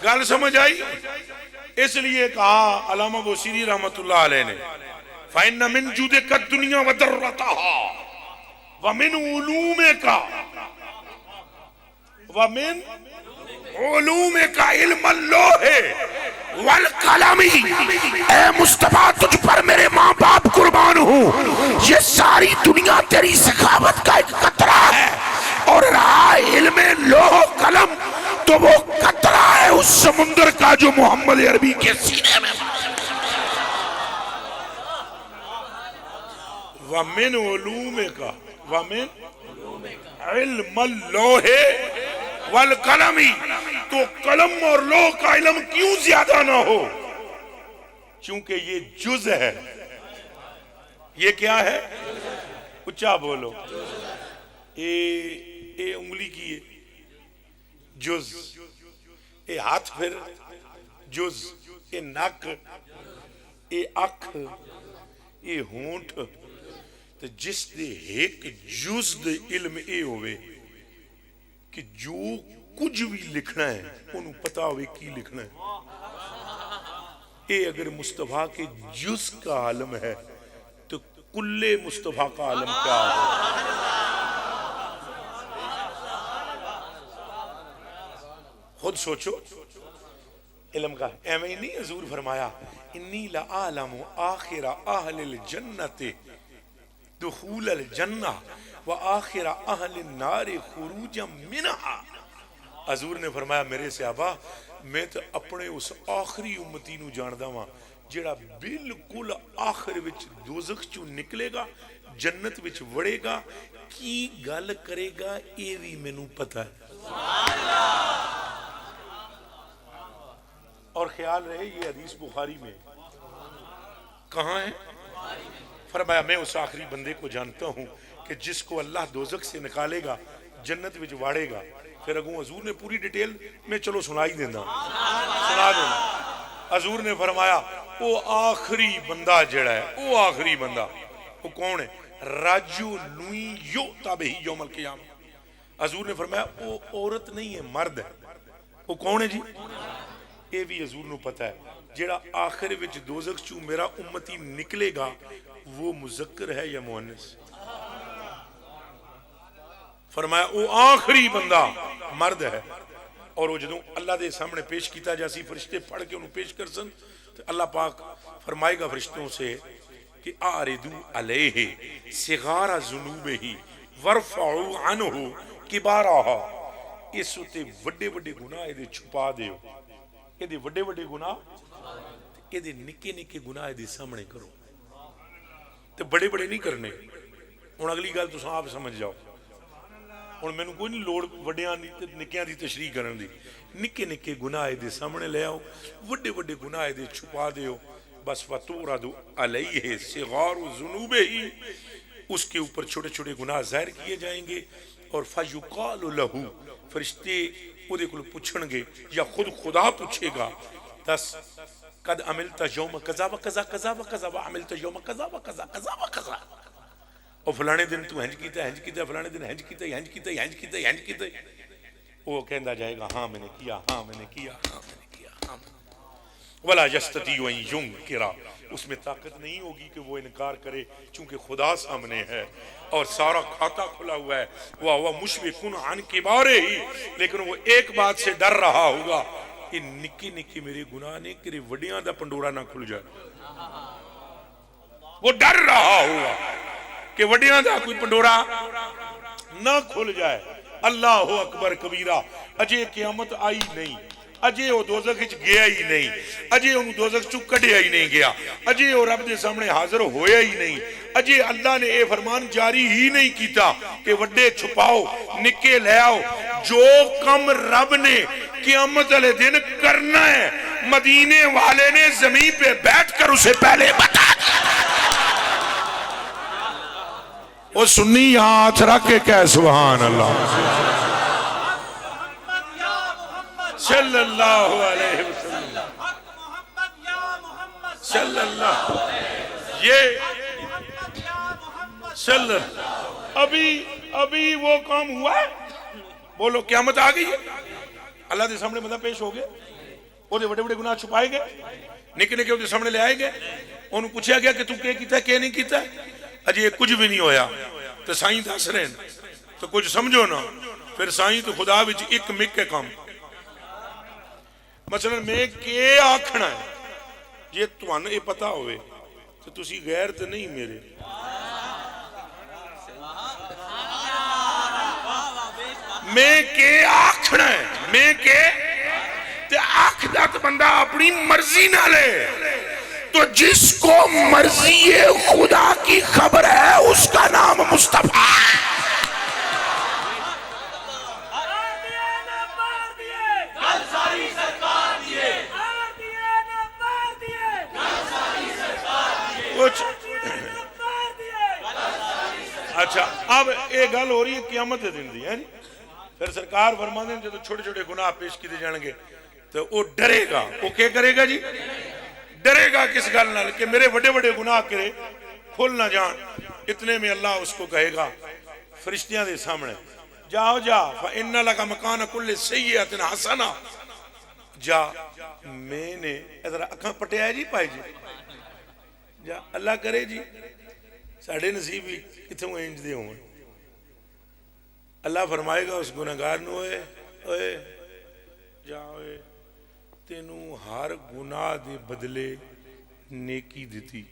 گل سمجھ آئی. اس لیے کہا علامہ بوسیری رحمت اللہ علیہ نے فَإِنَّ مِن جُودِكَ الدُّنْيَا وَدَرَّتَهَا وَمِنْ عُلُومِكَ عِلْمَ اللَّوْحِ وَالْقَلَمِ. اے مصطفیٰ تجھ پر میرے ماں باپ قربان ہوں یہ ساری دنیا تیری سخاوت کا ایک قطرہ ہے اور رہا علم لوح و قلم تو وہ قطرہ ہے اس سمندر کا جو محمد عربی کے سینے میں وَمِنْ عُلُومِكَ وَمِنْ عِلْمَ اللَّوْحِ وَالْقَلَمِ. تو قلم اور لوح کا علم کیوں زیادہ نہ ہو چونکہ یہ جز ہے. یہ کیا ہے اچھا بولو. اے انگلی کی ہے جز اے ہاتھ پھر جز اے ناک اے اکھ اے ہونٹ تو جس دے ایک جز دے علم اے ہوئے کہ جو کچھ بھی لکھنا ہے انہوں پتا ہوئے کی لکھنا ہے. اے اگر مصطفیٰ کے جز کا عالم ہے تو کل مصطفیٰ کا عالم کیا ہے. خود سوچو علم کا ایمیں نہیں حضور فرمایا انی لعالم آخر اہل الجنت دخول الجنہ و آخر اہل النار خروجا منہا. حضور نے فرمایا میرے صحابہ میں تو اپنے اس آخری امتی نو جاندہ ہاں جڑا بالکل آخر وچ دوزخ چوں نکلے گا جنت وچ وڑے گا کی گل کرے گا یہ بھی مینوں پتہ ہے. اور خیال رہے یہ حدیث بخاری میں کہاں ہے فرمایا میں اس آخری بندے کو جانتا ہوں کہ جس کو اللہ دوزخ سے نکالے گا جنت وچ واڑے گا. پھر اگوں حضور نے پوری ڈیٹیل میں چلو سنائی دینا سنا دینا. حضور نے فرمایا وہ آخری بندہ جڑا ہے وہ آخری بندہ وہ کون ہے رجل یؤتی بہ یوم القیامہ. حضور نے فرمایا وہ عورت نہیں ہے مرد ہے. وہ کون ہے جی یہ بھی حضور نو پتہ ہے جڑا آخر وچ دوزخ چوں میرا امتی نکلے گا وہ مذکر ہے یا مؤنث. فرمایا وہ آخری بندہ مرد ہے اور وہ جدوں اللہ دے سامنے پیش کیتا جاسی فرشتے پڑھ کے انہوں پیش کر سن تو اللہ پاک فرمائے گا فرشتوں سے کہ آردو علیہ صغار ذنوبہ ورفعوا عنہ کبارہا. اس تے وڈے وڈے گناہ دے چھپا دیو یہ دے وڈے وڈے گناہ یہ دے نکے نکے گناہ دے سامنے کرو تو بڑے بڑے نہیں کرنے. ہن اگلی گل تساں آپ سمجھ جاؤ ہن مینوں کوئی نہیں لوڑ وڈیاں دی تے نکیاں دی تشریح کرن دی. نکے نکے گناہ دے سامنے لے آؤ, وڈے وڈے گناہ دے چھپا دیو, بس وَتُعْرَضُ عَلَيْهِ صِغَارُ ذُنُوبِهِ, اس کے اوپر چھوٹے چھوٹے گناہ ظاہر کیے جائیں گے. اور فَيُقَالُ لَهُ, فرشتے او دے کول پوچھن گے یا خود خدا پوچھے گا, دس قد عملت یوم کذا و کذا کذا و کذا و عملت یوم کذا و کذا کذا و کذا, اور فلانے دن تو ہنج کیتا, فلانے دن ہنج کیتا. وہ کہندا جائے گا ہاں میں نے کیا, ہاں میں نے کیا, ہاں میں نے کیا, ہاں میں نے کیا. ولا یستطیع ان ینکر, اس میں طاقت نہیں ہوگی کہ وہ انکار کرے, چونکہ خدا سامنے ہے اور سارا کھاتا کھلا ہوا ہے. وہ مشفق عن کبارہ, لیکن وہ ایک بات سے ڈر رہا ہوگا کہ نکی نکی میرے گناہ نے کہ وڈیاں دا پنڈورا نہ کھل جائے. وہ ڈر رہا ہوگا کہ وڈیاں دا کوئی پنڈورا نہ کھل جائے. اللہ اکبر کبیرہ. اجے قیامت آئی نہیں, اجے وہ دوزخ وچ گیا ہی نہیں, اجے انہوں دوزخ چوں کڈیا ہی نہیں گیا, اجے وہ رب دے سامنے حاضر ہویا ہی نہیں, اجے اللہ نے اے فرمان جاری ہی نہیں کیتا کہ وڈے چھپاؤ نکے لے آؤ. جو کم رب نے قیامت والے دن کرنا ہے, مدینے والے نے زمین پہ بیٹھ کر اسے پہلے بتا دیا. وہ سنی یہاں ہاتھ رکھ کے کہہ سبحان اللہ صلی اللہ علیہ وسلم, صلی اللہ, یہ صلی ابھی وہ کام ہوا ہے. بولو قیامت آ گئی ہے, اللہ دے سامنے بندہ پیش ہو گئے, وہ دے بڑے بڑے گناہ چھپائے گئے, نکے نکے وہ دے سامنے لے آئے گئے. انہوں پوچھا گیا کہ تو کیا کیتا ہے کیا نہیں کیتا ہے, اجے کچھ بھی نہیں ہویا. تو سائیں دس رہے ہیں تو کچھ سمجھو نا, پھر سائیں تو خدا وچ ایک مک کے کام. مثلا میں کہ آکھنا ہے, یہ تمہیں یہ پتا ہوئے تو تسی غیر تو نہیں میرے. میں کہ آکھنا ہے, میں کہ تے آکھدا تو بندہ اپنی مرضی نہ لے. تو جس کو مرضی خدا کی خبر ہے اس کا نام مصطفیٰ ہے. اچھا اب ایک گل ہو رہی ہے قیامت دے دن دی ہے نہیں. پھر سرکار فرماندے ہیں جب چھوٹے چھوٹے گناہ پیش کیے جان گے تو وہ ڈرے گا. وہ کیا کرے گا جی؟ ڈرے گا کس گل نال کہ میرے بڑے بڑے گناہ کرے کھل نہ جان. اتنے میں اللہ اس کو کہے گا فرشتیاں دے سامنے, جاؤ جا فَإِنَّ لَكَ مَكَانَ كُلِّ سَيِّئَةٍ حَسَنَةٍ, جا میں نے ادھر اکھاں پٹیا ہے جی پائے جی, جا اللہ کرے جی ساڑھے نصیب ہی کتھوں انج دے ہوں. اللہ فرمائے گا اس گناہگار نو, اوے جا اوے تینوں ہر گناہ دے بدلے نیکی دیتی.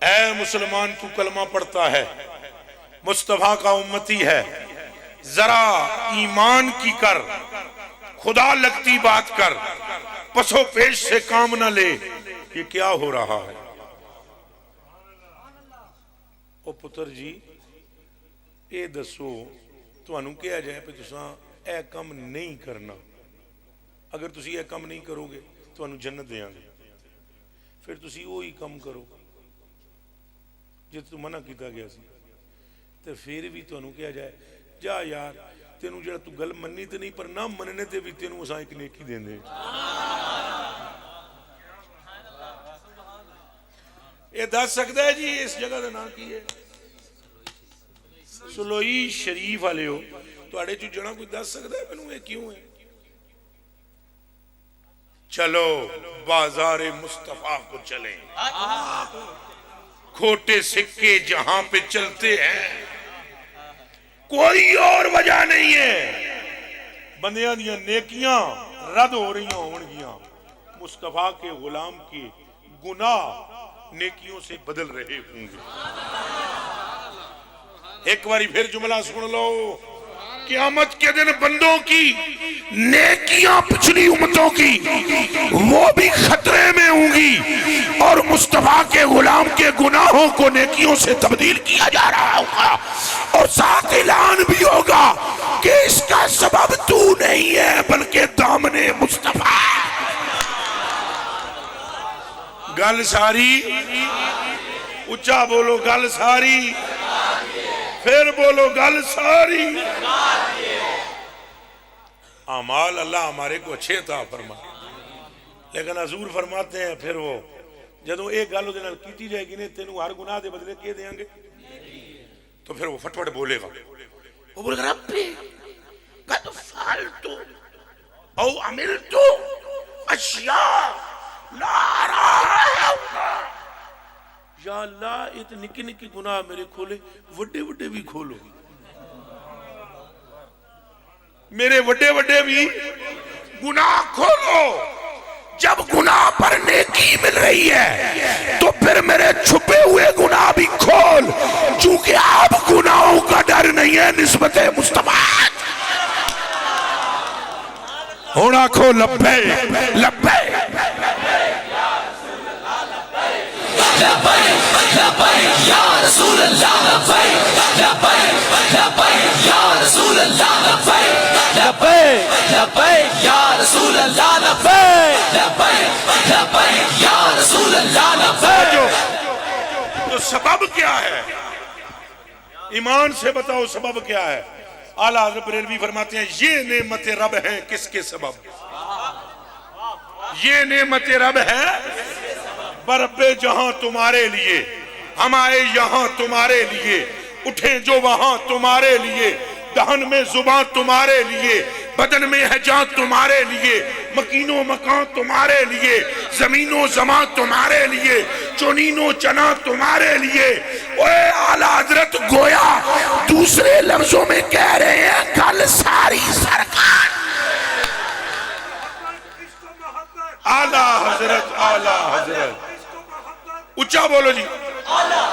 اے مسلمان تو کلمہ پڑھتا ہے, مصطفیٰ کا امتی ہے, ذرا ایمان کی کر, خدا لگتی بات کر, پسو پیش سے کام نہ لے. یہ کیا ہو رہا ہے؟ او پتر جی اے دسو تانوں کہا جائے پہ تساں اے کم نہیں کرنا, اگر تسی اے کم نہیں کرو گے تانوں جنت دیاں گے, پھر تسی وہی کم کرو جس تو منع کیتا گیا سی. تو پھر بھی تانوں کہا جائے جا یار تینوں جڑا تو گل مننی تے نہیں, پر نہ مننے تے بھی تینوں اساں ایک نیکی دین دے. یہ دس سکتا ہے جی اس جگہ دا نام کی ہے؟ سلوئی شریف والے ہو تو اڑے جو جڑا کوئی دس سکتا ہے مینوں یہ کیوں ہے؟ چلو بازار مصطفیٰ کو چلیں, کھوٹے سکے جہاں پہ چلتے ہیں, کوئی اور وجہ نہیں ہے. بندیاں دیاں نیکیاں رد ہو رہی ہونگیاں, مصطفیٰ کے غلام کے گناہ نیکیوں سے بدل رہے ہوں گے. ایک باری پھر جملہ سن لو, قیامت کے دن بندوں کی نیکیاں پچھلی امتوں کی وہ بھی خطرے میں ہوں گی، اور مصطفیٰ کے غلام کے گناہوں کو نیکیوں سے تبدیل کیا جا رہا ہوگا، اور ساتھ اعلان بھی ہوگا کہ اس کا سبب تو نہیں ہے بلکہ دامن مصطفیٰ۔ گل ساری اچھا بولو، گل ساری پھر بولو، گل ساری۔ اعمال اللہ ہمارے کو اچھے عطا فرمائے، لیکن حضور فرماتے ہیں پھر وہ جدوں ایک گل دے نال کیتی جائے گی نے تینوں ہر گناہ دے بدلے کے دیاں گے، تو پھر وہ فٹفٹ بولے گا، وہ بولے گا ربی قد فعلت او عملت اشیاء لا رہا، یا اللہ ات نکی نکی گناہ میرے کھولے، وڈے وڈے بھی کھولو، میرے وڈے وڈے بھی گناہ کھولو۔ جب گناہ پر نیکی مل رہی ہے تو پھر میرے چھپے ہوئے گناہ بھی کھول، چونکہ اب گناہوں کا ڈر نہیں ہے نسبت مصطفیٰ۔ ہونا کھو لبے لبے لبیک لبیک یا رسول اللہ، لبیک لبیک لبیک یا رسول اللہ، لبیک لبیک لبیک یا رسول اللہ، لبیک لبیک لبیک یا رسول اللہ، لبیک۔ تو سبب کیا ہے؟ ایمان سے بتاؤ سبب کیا ہے؟ اعلیٰ حضرت بریلوی فرماتے ہیں یہ نعمت رب ہیں کس کے سبب؟ یہ نعمت رب ہے برب جہاں تمہارے لیے، ہم آئے یہاں تمہارے لیے، اٹھے جو وہاں تمہارے لیے، دہن میں زبان تمہارے لیے، بدن میں ہے جان تمہارے لیے، مکین و مکان تمہارے لیے، زمین و زمان تمہارے لیے، چنین و چنا تمہارے لیے۔ اے اعلیٰ حضرت گویا دوسرے لفظوں میں کہہ رہے ہیں گل ساری سرکار۔ اعلیٰ حضرت اعلیٰ حضرت اچھا بولو جی، اعلیٰ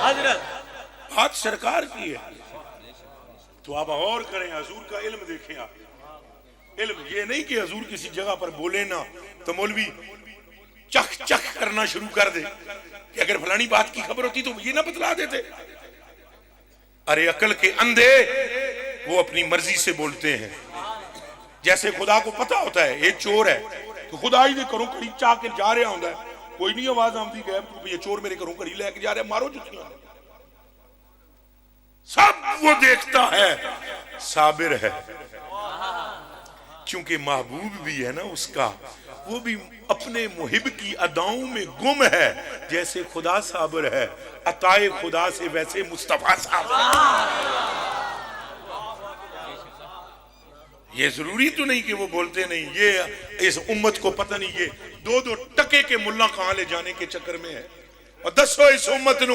حضرت بات سرکار کی ہے تو آپ غور کریں، حضور کا علم دیکھیں۔ آپ علم یہ نہیں کہ حضور کسی جگہ پر بولے نا تو مولوی چک چک کرنا شروع کر دے کہ اگر فلانی بات کی خبر ہوتی تو یہ نہ بتلا دیتے۔ ارے عقل کے اندھے وہ اپنی مرضی سے بولتے ہیں، جیسے خدا کو پتا ہوتا ہے یہ چور ہے تو خدا ہی دے کروں کڑی چاہ کے جا رہا ہوں، کوئی نہیں آواز آمدی گئے یہ چور میرے کروں کڑی لے کے جا رہا ہے، مارو جتیاں۔ سب وہ دیکھتا ہے، صابر ہے، چونکہ محبوب بھی ہے نا اس کا، وہ بھی اپنے محب کی اداؤں میں گم ہے، جیسے خدا صابر ہے، عطائے خدا سے ویسے مصطفیٰ صابر ہے۔ یہ ضروری تو نہیں کہ وہ بولتے نہیں، یہ اس امت کو پتہ نہیں، یہ دو دو ٹکے کے ملا کہاں لے جانے کے چکر میں ہے۔ اور دسو اس امت نو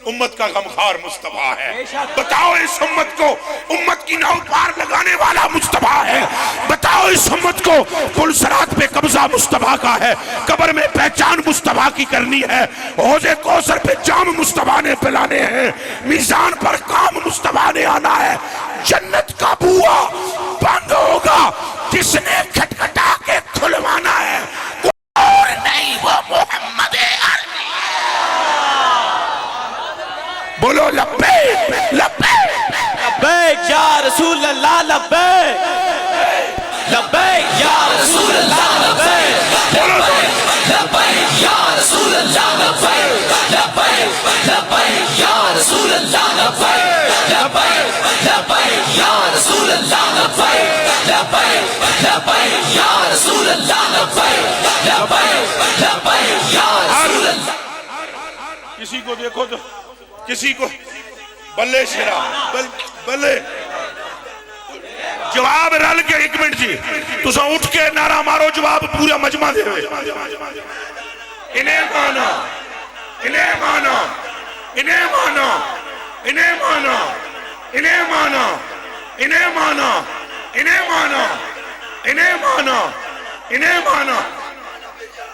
امت کا غمخوار مصطفیٰ ہے، بتاؤ اس امت کو امت کی ناؤ پار لگانے والا مصطفیٰ ہے، بتاؤ اس امت کو پل صراط پہ قبضہ مصطفیٰ کا ہے، قبر میں پہچان مصطفیٰ کی کرنی ہے، حوض کوثر پہ جام مصطفیٰ نے پلانے ہیں، میزان پر کام مصطفیٰ نے آنا ہے، جنت کا بوا بند ہوگا جس نے کھٹکھٹا کے کھلوانا ہے، کوئی اور نہیں وہ محمد عربی۔ بولو لبیک لبیک لبیک یا رسول اللہ، لبیک لبیک یا رسول اللہ، لبیک لبیک یا رسول اللہ، لبیک لبیک لبیک یا رسول اللہ، لبیک لبیک لبیک یا رسول اللہ، لبیک لبیک لبیک یا رسول اللہ، لبیک لبیک لبیک یا رسول اللہ۔ کسی کو دیکھو تو کسی کو بلے شیرہ بلے جواب رل کے ایک منٹ جی تو سا اٹھ کے نعرہ مارو جواب پورا مجمع دے ہوئے، انہیں مانا انہیں مانا انہیں مانا انہیں مانا انہیں مانا انہیں مانا انہیں مانا انہیں مانا انہیں مانا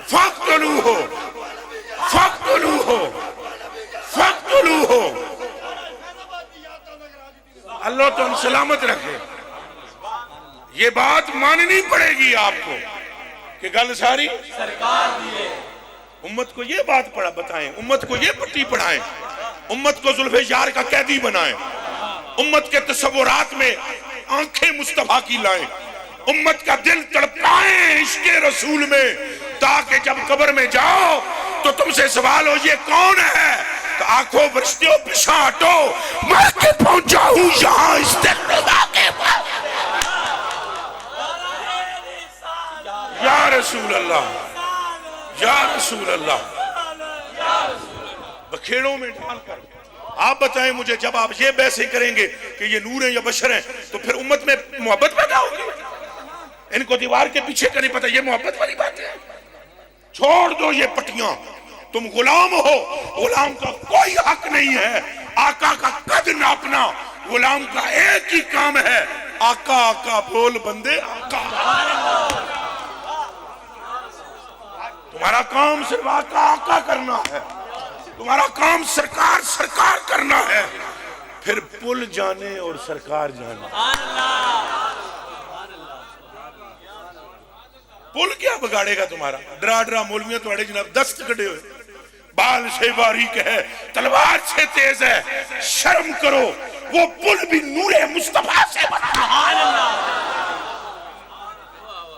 فاقتلوہ فاقتلوہ فاقتلوہ۔ اللہ اللہ تو ہم سلامت رکھے. یہ بات ماننی پڑے گی آپ کو کہ گل ساری سرکار دیے. امت کو یہ بات پڑھا بتائیں, امت کو یہ پٹی پڑھائیں, امت کو زلف یار کا قیدی بنائیں, امت کے تصورات میں آنکھیں مصطفیٰ کی لائیں, امت کا دل تڑپائیں عشق رسول میں, تاکہ جب قبر میں جاؤ تو تم سے سوال ہو یہ کون ہے, تو آنکھوں برشتیوں پیچھے ہٹو, میں کے پہنچا ہوں یہاں استقبال کے بعد. یا رسول اللہ, یا رسول اللہ. بکھیڑوں میں ڈال کر آپ بتائیں مجھے, جب آپ یہ بحثیں کریں گے کہ یہ نور ہیں یا بشر ہیں, تو پھر امت میں محبت پیدا ہوگی. ان کو دیوار کے پیچھے کا نہیں پتا, یہ محبت والی بات ہے. چھوڑ دو یہ پٹیاں, تم غلام ہو, غلام کا کوئی حق نہیں ہے آقا کا قد ناپنا. غلام کا ایک ہی کام ہے, آقا آقا بول بندے آقا. تمہارا کام صرف آقا آقا کرنا ہے, تمہارا کام سرکار سرکار کرنا ہے, پھر پل جانے اور سرکار جانے. پل کیا بگاڑے گا تمہارا؟ ڈرا ڈرا مولویاں تمہارے جناب دست کٹے ہوئے, بال سے باریک ہے, تلوار سے تیز ہے, شرم کرو. وہ پل بھی نور مصطفیٰ سے بنا ہے,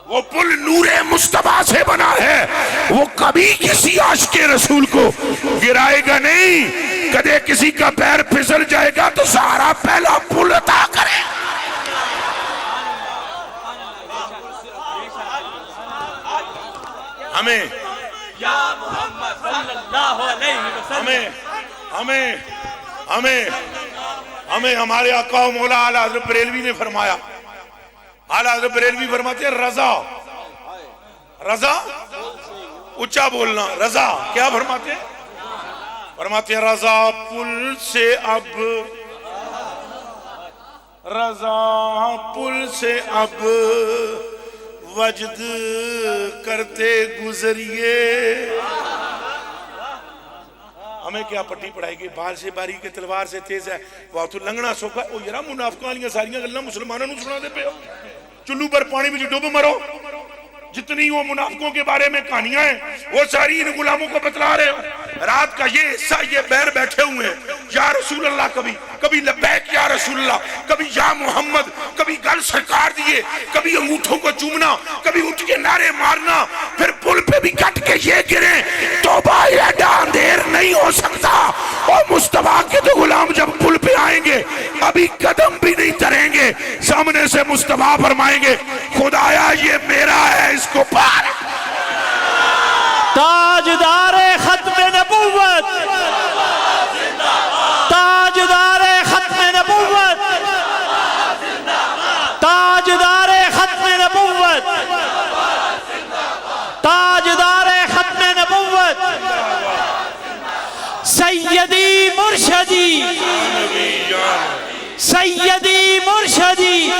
وہ پل نور مصطفیٰ سے بنا ہے. وہ کبھی کسی عاشق رسول کو گرائے گا نہیں. کدے کسی کا پیر پھسل جائے گا تو سہارا پہلا پل عطا کرے. ہمیں یا محمد صلی اللہ علیہ وسلم, ہمیں ہمارے آقا و مولا اعلیٰ حضرت بریلوی نے فرمایا. اعلیٰ حضرت بریلوی فرماتے ہیں رضا, رضا اچھا بولنا, رضا کیا فرماتے ہیں؟ فرماتے ہیں رضا پل سے اب, رضا پل سے اب وجد کرتے گزریے. ہمیں کیا پٹی پڑھائے گی؟ بال سے باری کے تلوار سے تیز ہے, وہ تو لنگنا سوکھا. او یرا منافقاں والیاں ساریاں گلاں مسلمانوں نوں سنا دے پے ہو. چلو پر پانی وچ ڈوب مرو. جتنی وہ منافقوں کے بارے میں کہانیاں ہیں وہ ساری ان غلاموں کو بتلا رہے ہو. رات کا یہ حصہ یہ بیر بیٹھے ہوئے ہیں, یا رسول اللہ, کبھی لبیک یا رسول اللہ, کبھی یا محمد, کبھی گل سرکار دیے, کبھی انگوٹھوں کو چومنا, کبھی اٹھ کے نعرے مارنا, پھر پل پہ بھی کٹ کے یہ گریں. توبہ یہ اندھیر نہیں ہو سکتا. اور مصطفیٰ کے تو غلام جب پل پہ آئیں گے ابھی قدم بھی نہیں تریں گے, سامنے سے مصطفیٰ فرمائیں گے خدایا یہ میرا ہے, اس کو پار. تاجدار ختم نبوت, تاجدار ختم نبوت, تاجدار ختم نبوت, تاجدار ختم نبوت, سیدی مرشدی, سیدی مرشدی,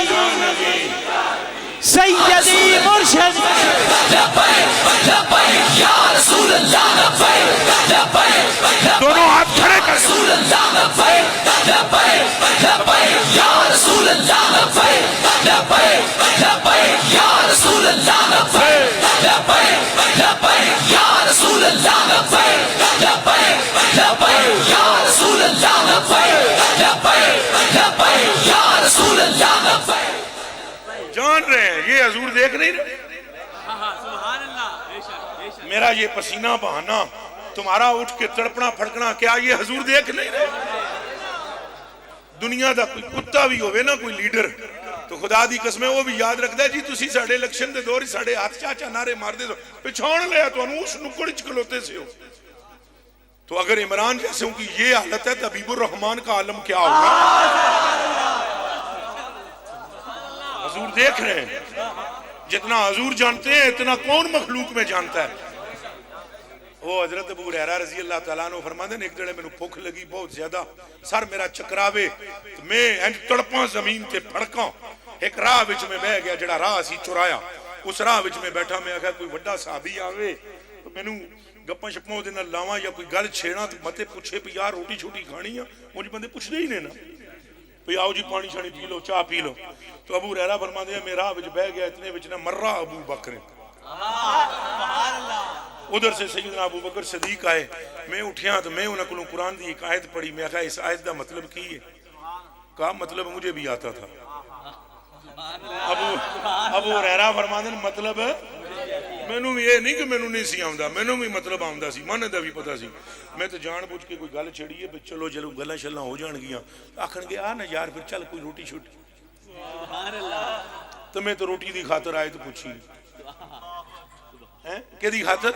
سیدی مرشدی. یا رسول اللہ دونوں ہاتھ کھڑے کر. رسول اللہ یا رسول اللہ یا رسول اللہ یا رسول اللہ یا رسول اللہ یا رسول اللہ. جان رہے ہیں یہ حضور دیکھ نہیں رہے. میرا یہ پسینہ بہانا, تمہارا اٹھ کے تڑپنا پھڑکنا, کیا یہ حضور دیکھ نہیں رہے؟ دنیا دا کوئی کتا بھی ہوئے نا کوئی لیڈر, تو خدا دی قسم ہے وہ بھی یاد رکھتا ہے جی تسی ساڑھے الیکشن دے دور ساڑھے ہاتھ چاچا نعرے مار دے پچھان لیا تو انہوں اس نکڑ چکلوتے سے ہو. تو اگر عمران جیسے ان کی یہ حالت ہے تو حبیب الرحمن کا عالم کیا ہوگا؟ حضور دیکھ رہے ہیں, جتنا حضور جانتے ہیں اتنا کون مخلوق میں جانتا ہے. وہ حضرت ابو ہریرہ رضی اللہ تعالیٰ عنہ فرماتے ہیں ایک جڑے میں بھوک لگی بہت زیادہ, سر میرا چکراوے, میں انج تڑپاں زمین تے پھڑکاں. ایک راہ وچ میں بہ گیا جڑا راہ سی چرایا, اس راہ وچ میں بیٹھا, میں آکھا کوئی بڑا صحابی آوے تو مینوں گپاں شپاں دے نال لاواں یا کوئی گل چھیڑاں تو متے پوچھے پہ یار روٹی چھوٹی کھانی ہے, مجھے بندے پوچھدے ہی نہیں نا. بھی آؤ جی پانی شانی پی لو چاہ پی لو. تو ابو ہریرہ فرماتے ہیں میں راہ وچ بہ گیا اتنے وچ نہ مرہ ابو بکر ادھر سے سیدنا ابو بکر صدیق آئے. میں اٹھیا تو میں انہوں کو قرآن دی ایک آیت پڑھی. میں کہا اس آیت دا مطلب کی ہے؟ کہا مطلب مجھے بھی آتا تھا. ابو ہریرہ فرماتے ہیں مطلب مینوں بھی یہ نہیں کہ مینوں نہیں سی آوندا, مینوں بھی مطلب آوندا سی, من دا بھی پتہ سی. میں تو جان بوجھ کے کوئی گل چھڑی ہے چلو چلو گلاں شلاں ہو جان گیاں. آکھن گے آ نا یار پھر چل کوئی روٹی چھوٹی. تو میں تو روٹی دی خاطر آئے تو پوچھی کہ دی خاطر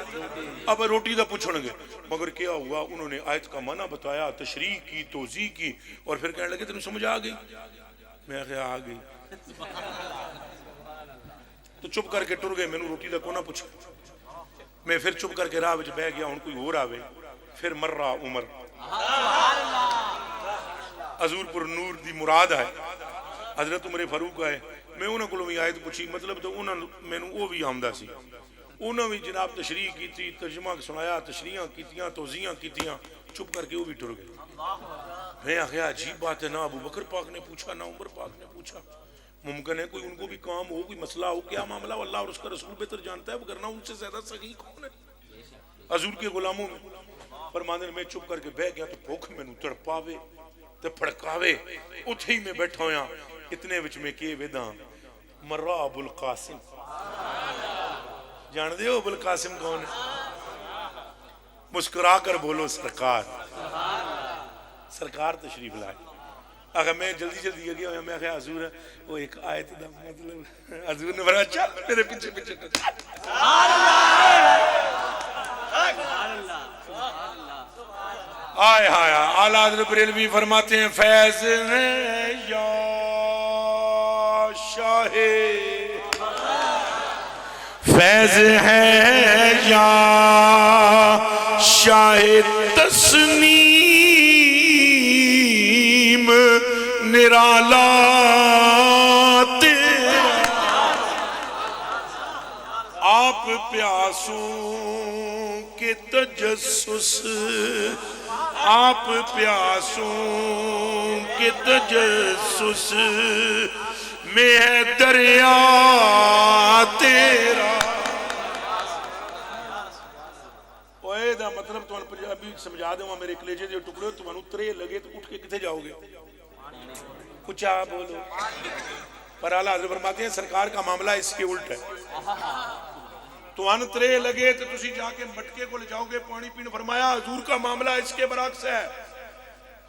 اب روٹی دا پوچھن گے. مگر کیا ہوا انہوں نے آیت کا معنی بتایا, تشریح کی, توضیح کی, اور پھر کہنے لگے تمہیں سمجھ آ گئی؟ میں کہا آ گئی. تو چپ کر کے ٹر گئے, میں نے روٹی دا کونا پوچھا. میں پھر چپ کر کے راہ وچ بہ گیا. ہن کوئی اور آوے پھر مرہ عمر حضور پر نور دی مراد ہے حضرت عمر فاروق آئے. میں انہوں کو بھی آیت پوچھی مطلب تو انہوں میں وہ بھی آمدہ سی. انہوں بھی جناب تشریح کی تھی, ترجمہ سنایا, تشریحاں کیتیاں, توضیحاں کیتیاں, چپ کر کے وہ بھی ٹر گئے. میں آخیا عجیب بات ہے, نہ ابو بکر پاک نے پوچھا نہ عمر پاک نے پوچھا. ممکن ہے کوئی ان کو بھی کام ہو, کوئی مسئلہ ہو, کیا معاملہ اللہ اور اس کا رسول بہتر جانتا ہے, وگرنہ ان سے زیادہ صحیح کون ہے حضور کے غلاموں میں. فرمانے میں چپ کر کے بہ گیا تو بھوک میں تڑپاوے تے پھڑکاوے. اتھے ہی میں بیٹھا ہویا اتنے وچ میں کے ویداں مرہ ابو القاسم. جان دے ہو ابو القاسم کون ہے؟ مسکرا کر بولو سرکار. سرکار تشریف لائے. اگر میں جلدی جلدی گیا ہویا, میں کہا حضور وہ ایک آیت دا مطلب. حضور نے فرمایا چل میرے پیچھے پیچھے آئے ہائے. اعلیٰ حضرت بریلوی فرماتے ہیں فیض ہے یا شاہ, فیض ہے یا شاہ تسنیم نرالا تیرا. آپ پیاسوں کے تجسس, آپ پیاسوں کے تجسس میں ہے دریا تیرا. اوے دا مطلب تو ابھی سمجھا دے میرے کلیجے دے ٹکڑے, تمہوں ترے لگے تو اٹھ کے کتے جاؤ گے؟ کچھا بولو. پر اعلیٰ حضرت فرماتے ہیں سرکار کا معاملہ اس کے الٹ ہے. تو ان ترے لگے تو تسی جا کے مٹکے کو لے جاؤ گے پانی پینے. فرمایا حضور کا معاملہ اس کے برعکس ہے.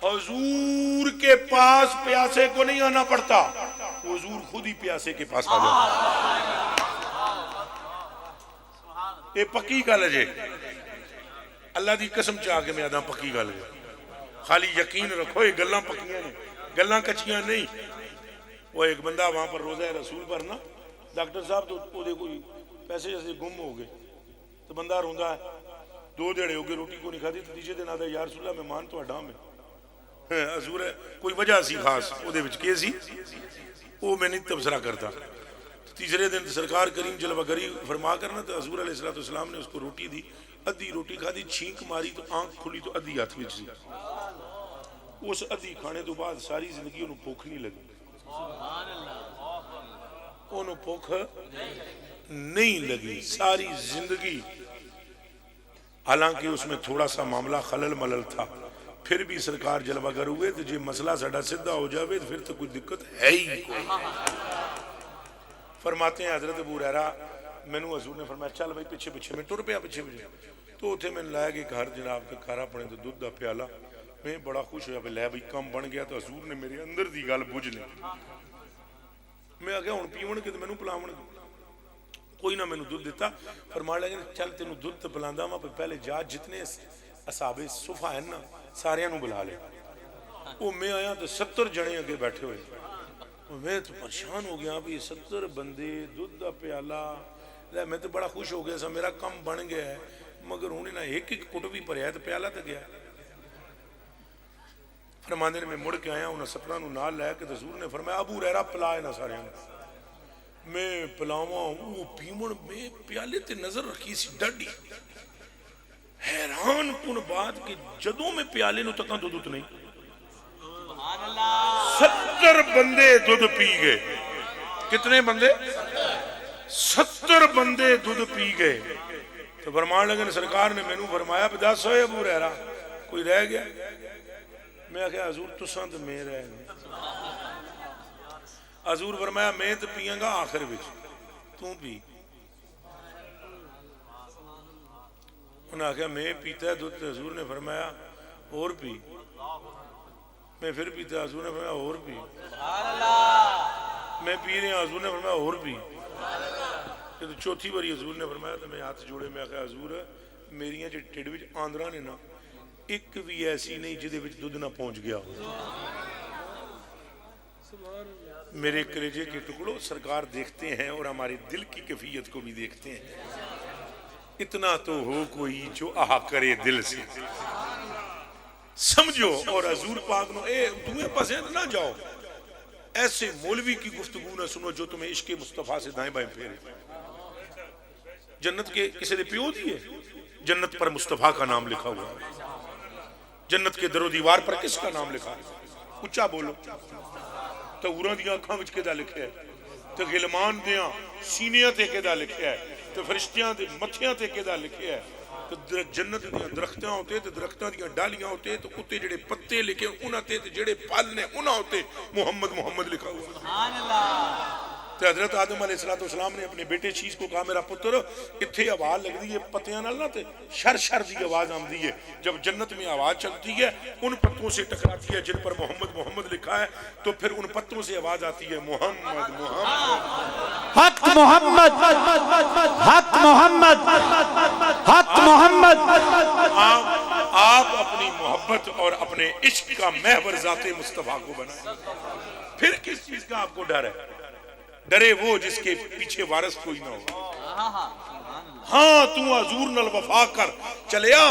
حضور کے پاس پیاسے کو نہیں آنا پڑتا, حضور خود ہی پیاسے کے پاس آ جاتا. یہ پکی گل ہے جی, اللہ دی قسم چاہ کے میں آدھا پکی گل ہے. خالی یقین رکھو یہ گلاں پکیاں نے, گلاں کچیاں نہیں. وہ ایک بندہ وہاں پر روزہ رسول پر نا, ڈاکٹر صاحب تو وہ کوئی پیسے جیسے گم ہو گئے تو بندہ روندا ہے. 2 دیڑے ہو گئے روٹی کو نہیں کھا دی. تو تیجے دن آدھا یا رسول اللہ مہمان تو اڈا میں حضور ہے کوئی وجہ سی خاص وہ دے وچ کے سی وہ میں نہیں تبصرہ کرتا. تیسرے دن سرکار کریم جلوہ گری فرما کرنا تو حضور علیہ السلام نے اس کو روٹی دی. ادھی روٹی کھا دی, چھینک ماری تو آنکھ کھلی تو ادھی ہاتھ وچ سی. اس ادھی کھانے تو بعد ساری زندگی انہوں بھوک نہیں لگی, انہوں بھوک نہیں لگی ساری زندگی. حالانکہ اس میں تھوڑا سا معاملہ خلل ملل تھا, پھر بھی سرکار جلوہ گر ہوئے تو جی مسئلہ ساڑھا صدہ ہو جاوے تو پھر تو کوئی دقت ہے ہی کوئی. فرماتے ہیں حضرت ابو ہریرہ میں نے حضور نے فرمایا چل بھائی پیچھے پیچھے میں ٹر پیا پیچھے پیچھے. تو اتھے میں لایا کہ گھر جناب کے کھارا پڑے تو دودھ دا پیالہ. میں بڑا خوش ہویا لے بھائی کم بن گیا. تو حضور نے میرے اندر دی گل بجھ لی. میں آگیا ہوں پیون کے تو میں نے پلاون کوئی نہ میں نے دودھ دیتا. فرما لگے چل تینوں دودھ تو پلاندہ ہوں پہلے جا جتنے اصحاب صفحہ ہیں نا سارے نو بلا لے. وہ میں آیا تو 70 جنے اگے بیٹھے ہوئے. میں تو پریشان ہو گیا بھی 70 بندے دودھ دا پیالہ. میں تو بڑا خوش ہو گیا سا میرا کم بن گیا ہے. مگر انہیں نہ ایک ایک کٹ بھی پڑیا تو پیالہ تو گیا. فرمانے میں مڑ کے آیا انہیں 17 نو نال لے کے حضور نے فرمایا ابو ہریرہ پلائے نہ سارے ہیں. میں پلاواں وہ پیمن میں پیالے تے نظر رکھی سی ڈاڈی. حیران کن بات کہ جدوں میں پیالے نو تکاں دودھ نہیں 70 بندے دودھ پی گئے. کتنے بندے؟ 70 بندے دودھ پی گئے. تو فرمان لگے سرکار نے مینوں فرمایا 10 ہوئے ابو ہریرہ کوئی رہ گیا؟ میں کہا حضور تساں تے میں رہ گئے. حضور فرمایا میں تے پیاں گا آخر وچ تو پی. انہاں کہا میں پیتا ہے دودھ. حضور نے فرمایا اور پی. میں پھر پیتا. حضور نے فرمایا اور پی. میں پی رہا. حضور نے فرمایا اور پی. تو چوتھی باری حضور نے فرمایا تو میں ہاتھ جوڑے. میں کہا حضور میریاں جو ٹھڈ وچ آندراں نے نا ایک بھی ایسی نہیں جدے وچ دودھ نہ پہنچ گیا ہو. میرے کلیجے کے ٹکڑوں سرکار دیکھتے ہیں اور ہمارے دل کی کیفیت کو بھی دیکھتے ہیں. اتنا تو ہو کوئی جو آہ کرے دل سے سمجھو. اور حضور پاک نو اے تمہیں پسند نہ جاؤ. ایسے مولوی کی گفتگو نہ سنو جو تمہیں عشق مصطفیٰ سے دائیں بائیں پھیرے. جنت کے کسی نے پیو دیے؟ جنت پر مصطفیٰ کا نام لکھا ہوا ہے. جنت کے در و دیوار پر کس کا نام لکھا ہے؟ اچھا بولو. تو اوراں دیاں اکھاں وچ کدا لکھیا ہے؟ تو غلمان دیاں سینیاں تے کدا لکھیا ہے؟ تو فرشتیاں دے متھیاں تے کدا لکھیا ہے؟ تو جنت دیاں درختاں ہوتے تے درختاں دیاں ڈالیاں ہوتے تو اتے جڑے پتے لکھے انہاں تے جڑے پھل نے انہاں ہوتے محمد محمد لکھا ہوا. سبحان اللہ. تو حضرت آدم علیہ السلام نے اپنے بیٹے چیز کو کہا میرا پتر اتھے آواز لگ دی ہے پتیاں نال نہ تے شر شر دی آواز آمدی ہے. جب جنت میں آواز چلتی ہے ان پتوں سے ٹکراتی ہے جن پر محمد محمد لکھا ہے تو پھر ان پتوں سے آواز آتی ہے محمد محمد حق محمد حق محمد حق محمد. آپ اپنی محبت اور اپنے عشق کا محور ذات مصطفیٰ کو بنائیں. پھر کس چیز کا آپ کو ڈر ہے؟ ڈرے وہ جس کے پیچھے وارث کوئی نہ ہو. ہاں تو حضور نال وفا کر چلیا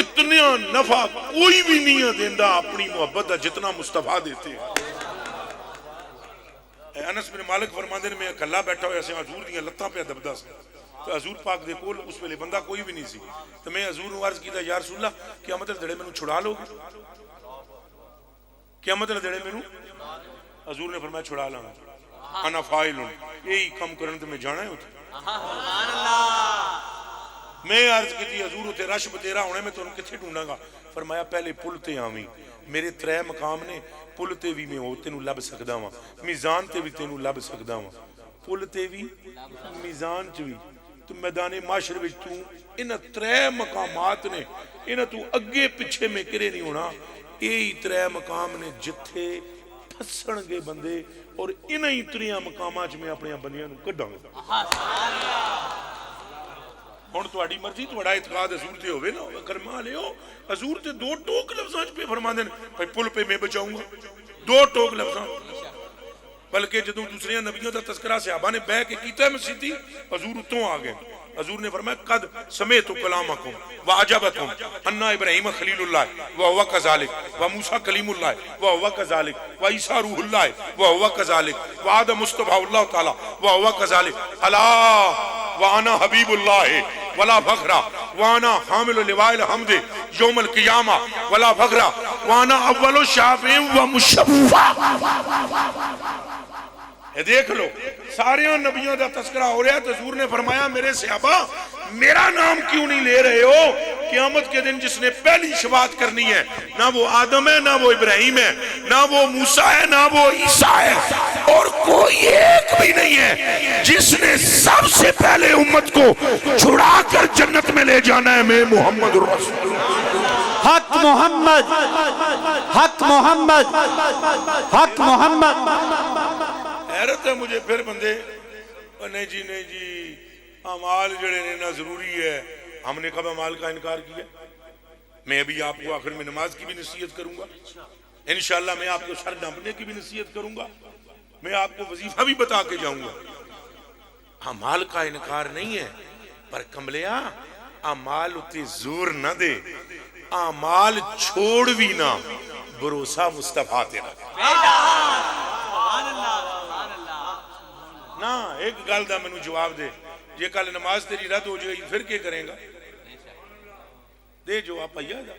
اتنا نفع کوئی بھی نہیں دیندا اپنی محبت دا جتنا مصطفیٰ دیتے ہیں. انس بن مالک فرماندے نے میں اکلا بیٹھا ہوا سے حضور دیاں لتاں پہ دبدا سی. تو حضور پاک دے کول اس ویلے بندہ کوئی بھی نہیں سی. تو میں حضور نوں عرض کیتا یا رسول اللہ کیا مطلب دڑے مینوں چھڑا لو گے؟ کیا مطلب دڑے مینوں؟ حضور نے فرمایا چھڑا لاں. انا فاعل یہی کم کرن تے میں جانا ہے اوتھے. سبحان اللہ. میں عرض کی حضور تے رش بتیرا ہونے میں تانوں کتھے ڈھونڈاں گا؟ فرمایا پہلے پل تے آویں. میرے 3 مقام نے. پل تے بھی میں او تینوں لب سکدا واں. میزان تے بھی تینوں لب سکدا واں. پل تے بھی میزان چ بھی. تو میدان معاشر وچ تو انہاں 3 مقامات نے انہاں تو اگے پیچھے میں کرے نہیں ہونا. یہی 3 مقام نے جتھے پھسن گے بندے اور انہی 3 مقامات میں اپنے بندیاں نوں کڈاں گا. ہن تہاڈی مرضی تہاڈا اعتقاد حضور تے ہوے نا کرما لیو. حضور تے 2 ٹوک لفظاں وچ پہ فرماندے نے بھائی پل پہ میں بچاؤں گا. 2 ٹوک لفظاں. بلکہ جدوں دوسرے نبیوں دا تذکرہ صحابہ نے بیٹھ کے کیتا ہے مسیتی حضور اتوں آ گئے. حضور نے فرمایا قد سمیت کلامکم واجبکم ان ابراہیم خلیل اللہ وهو كذلك وموسى کلیم اللہ وهو كذلك وعیسی روح اللہ وهو كذلك وآدم مصطفى اللہ تعالی وهو كذلك الا وانا حبیب اللہ ولا فخر وانا حامل لواء الحمد یوم القیامہ ولا فخر وانا اول الشافع ومشفع. دیکھ لو سارے نبیوں دا تذکرہ ہو رہا ہے. حضور نے فرمایا میرے صحابہ میرا نام کیوں نہیں لے رہے ہو؟ قیامت کے دن جس نے پہلی شفاعت کرنی ہے نہ وہ آدم ہے نہ وہ ابراہیم ہے نہ وہ موسیٰ ہے نہ وہ عیسیٰ ہے اور کوئی ایک بھی نہیں ہے. جس نے سب سے پہلے امت کو چھڑا کر جنت میں لے جانا ہے میں محمد رسول اللہ. حق محمد حق محمد حق محمد. حیرت ہے مجھے پھر بندے نہیں جی اعمال جڑے نے ضروری ہے. ہم نے کب اعمال کا انکار کیا؟ میں ابھی آپ کو آخر میں نماز کی بھی نصیحت کروں گا انشاءاللہ. میں آپ کو سر ڈھانپنے کی بھی نصیحت کروں گا. میں آپ کو وظیفہ بھی بتا کے جاؤں گا. اعمال کا انکار نہیں ہے پر کملیا اعمال اتے زور نہ دے. اعمال چھوڑ بھی نہ بھروسہ مصطفیٰ تیرا نا. ایک گل دا مینوں جواب دے جے کل نماز تیری رد ہو جائے پھر کیا کریں گا؟ دے جواب پیا جا.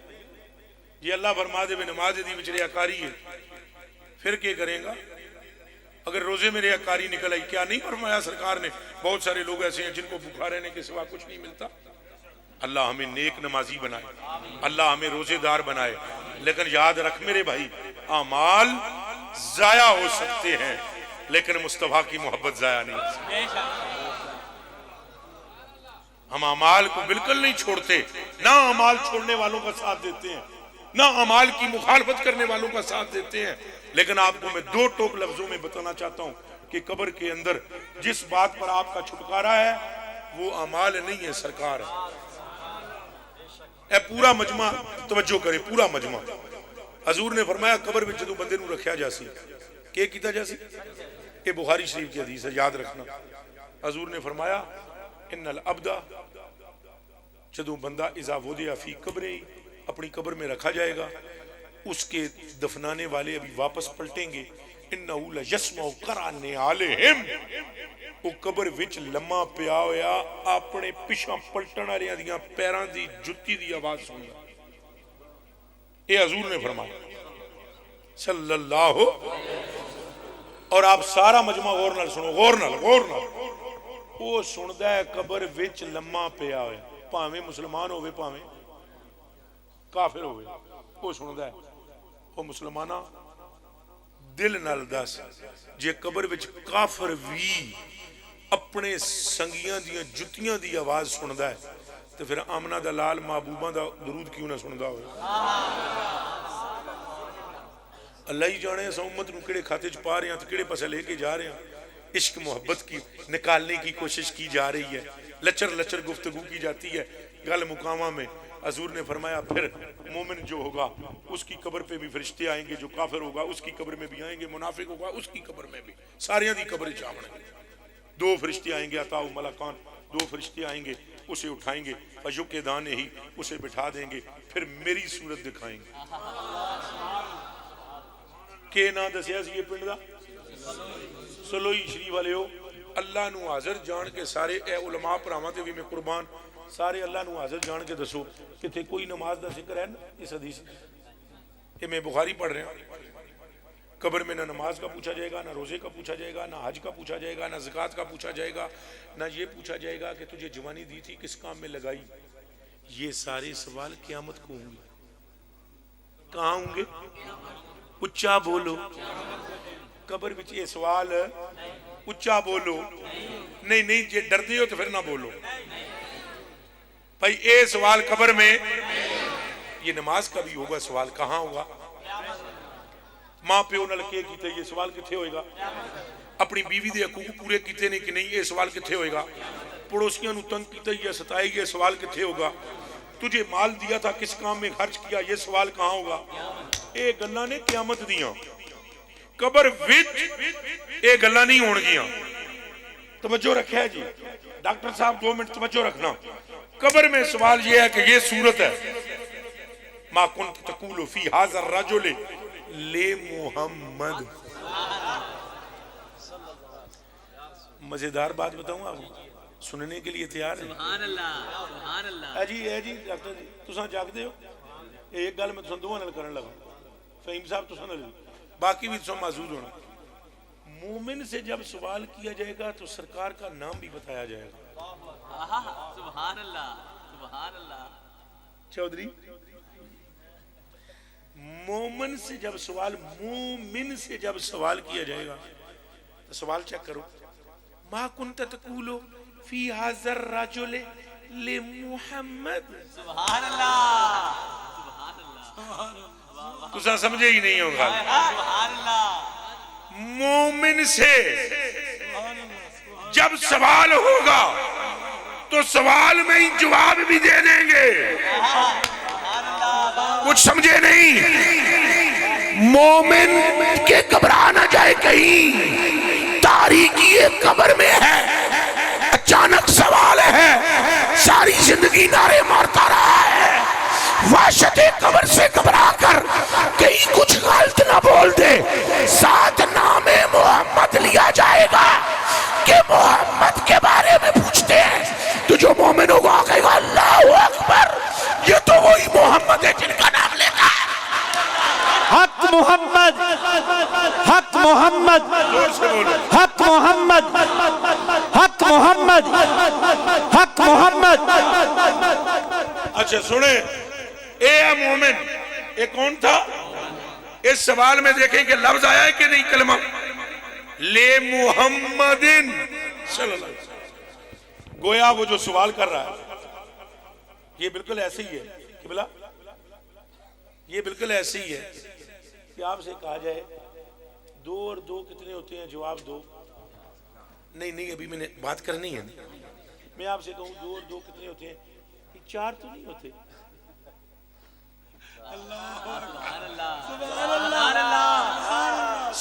جی اللہ فرما دے نماز دی وچ ریاکاری ہے پھر کیا کریں گا؟ اگر روزے میں ریاکاری نکل آئی، کیا نہیں فرمایا سرکار نے بہت سارے لوگ ایسے ہیں جن کو بھوکا رہنے کے سوا کچھ نہیں ملتا؟ اللہ ہمیں نیک نمازی بنائے، اللہ ہمیں روزے دار بنائے، لیکن یاد رکھ میرے بھائی، اعمال ضائع ہو سکتے ہیں لیکن مصطفیٰ کی محبت ضائع نہیں ہو سکتی۔ ہم اعمال کو بالکل نہیں چھوڑتے، نہ اعمال چھوڑنے والوں کا ساتھ دیتے ہیں، نہ اعمال کی مخالفت کرنے والوں کا ساتھ دیتے ہیں، لیکن آپ کو میں دو ٹوک لفظوں میں بتانا چاہتا ہوں کہ قبر کے اندر جس بات پر آپ کا چھٹکارا ہے وہ اعمال نہیں ہے، سرکار ہے۔ اے پورا مجمع توجہ کرے، پورا مجمع۔ حضور نے فرمایا قبر میں جدو بندے نو رکھیا جاسی، کہ کیتا جاسی؟ یہ بخاری شریف کی حدیث ہے، یاد رکھنا۔ حضور نے فرمایا ان العبد، جدو بندہ اذا وضع فی قبرہ، اپنی قبر میں رکھا جائے گا، اس کے دفنانے والے ابھی واپس پلٹیں گے، انہو لیسمع قرع نعالہم، وہ قبر وچ لمحہ پیا ہویا اپنے پیچھے پلٹن والے دیاں پیراں دی جُتی دی آواز سندا۔ یہ حضور نے فرمایا صلی اللہ، اور آپ سارا مجمع غور نال سنو، غور نال۔ وہ سندا ہے قبر وچ لمحہ پیا ہویا، پاویں مسلمان ہوے پاویں کافر ہوے، وہ سندا ہے۔ وہ مسلمانہ دل نال دس، جے قبر وچ کافر وی اپنے سنگیاں دیاں جتیاں دی آواز سندا ہے تو پھر آمنہ دا لال محبوبہ دا درود کیوں نہ سندا ہوئے؟ اللہ ہی جانے ہیں امت نو کڑے کھاتے چ پا رہے ہیں تو کڑے پسے لے کے جا رہے ہیں۔ عشق محبت کی نکالنے کی کوشش کی جا رہی ہے، لچر گفتگو کی جاتی ہے گل مقامہ میں۔ حضور نے فرمایا پھر مومن جو ہوگا اس کی قبر پہ بھی فرشتے آئیں گے، جو کافر ہوگا اس کی قبر میں بھی آئیں گے، منافق ہوگا اس کی قبر میں بھی، ساریاں دی قبر چاہنے گے۔ دو فرشتے آئیں گے، عطاؤ ملکان، دو فرشتے آئیں گے، اسے اٹھائیں گے، فجوک دانے ہی اسے بٹھا دیں گے، پھر میری صورت دکھائیں گے۔ کہ نہ دسیا سی یہ پنڈ دا سلوئی شریف والے ہو، اللہ نو حاضر جان کے سارے اے علماء پراواں تے بھی میں قربان، سارے اللہ نو حاضر جان کے دسو کہ تھے کوئی نماز دا ذکر ہے نا اس حدیث کہ میں بخاری پڑھ رہا ہوں۔ قبر میں نہ نماز کا پوچھا جائے گا، نہ روزے کا پوچھا جائے گا، نہ حج کا پوچھا جائے گا، نہ زکوٰۃ کا پوچھا جائے گا، نہ یہ پوچھا جائے گا کہ تجھے جوانی دی تھی کس کام میں لگائی۔ یہ سارے سوال قیامت کو ہوں گے۔ کہاں ہوں گے؟ اچھا بولو، قبر وچ یہ سوال اچھا بولو، نہیں جے ڈردے ہو تو پھر نہ بولو بھائی۔ اے سوال قبر میں، یہ نماز کا بھی ہوگا سوال، کہاں ہوگا؟ ماں پیو نال کے کیتے، یہ سوال کتھے ہوئے گا؟ اپنی بیوی دے حقوق پورے کیتے نہیں کہ نہیں، یہ سوال کتھے ہوئے گا؟ پڑوسیاں نو تنگ کیتا یا ستائے، یہ سوال کتھے ہوگا؟ تجھے مال دیا تھا کس کام میں خرچ کیا، یہ سوال کہاں ہوگا؟ اے گلاں نے قیامت دیاں، قبر وچ اے گلاں نہیں ہون گیاں۔ توجہ رکھے ہے جی ڈاکٹر صاحب، 2 منٹ توجہ رکھنا۔ قبر میں سوال یہ ہے کہ یہ صورت ہے، ما کنت تقول فی ھذا الرجل لے محمد۔ مزیدار بات بتاؤں آپ سننے کے لیے تیار ہیں؟ سبحان اللہ، سبحان اللہ۔ اے جی ڈاکٹر جی تساں جاگدے ہو؟ ایک گل میں تساں دوواں نال کرن لگا، فہیم صاحب تساں نال، باقی بھی تساں معذور ہونا۔ مومن سے جب سوال کیا جائے گا تو سرکار کا نام بھی بتایا جائے گا۔ سبحان اللہ، سبحان اللہ۔ چودھری مومن سے جب سوال، مومن سے جب سوال کیا جائے گا تو سوال چیک کرو، ما کنت تقول فی ھذا الرجل لمحمد۔ سبحان اللہ، سبحان اللہ۔ تساں سمجھے ہی نہیں ہوگا۔ سبحان اللہ۔ مومن سے جب سوال ہوگا تو سوال میں ہی جواب بھی دے دیں گے۔ کچھ سمجھے نہیں؟ مومن کے گھبرا نہ جائے کہیں، تاریکی قبر میں ہے، اچانک سوال ہے، ساری زندگی نعرے مارتا رہا ہے، وحشت قبر سے گھبرا کر کہیں کچھ غلط نہ بول دے، ساتھ نام محمد لیا جائے گا کہ محمد کے بارے میں پوچھتے ہیں تو جو مومن ہوگا کہے گا اللہ اکبر، یہ تو وہی محمد ہے جن کا نام لیتا ہے۔ حق محمد، محمد زور سے بولو حق محمد حق محمد حق محمد. اچھا سنیں اے مومن یہ کون تھا اس سوال میں دیکھیں کہ لفظ آیا ہے کہ نہیں کلمہ لے محمد صلی اللہ علیہ وسلم گویا وہ جو سوال کر رہا ہے یہ بالکل ایسے ہی ہے کہ بلا یہ بالکل ایسے ہی ہے کہ آپ سے کہا جائے 2 اور 2 کتنے ہوتے ہیں جواب دو نہیں ابھی میں نے بات کرنی ہے میں آپ سے کہوں 2 اور 2 کتنے ہوتے ہیں یہ 4 تو نہیں ہوتے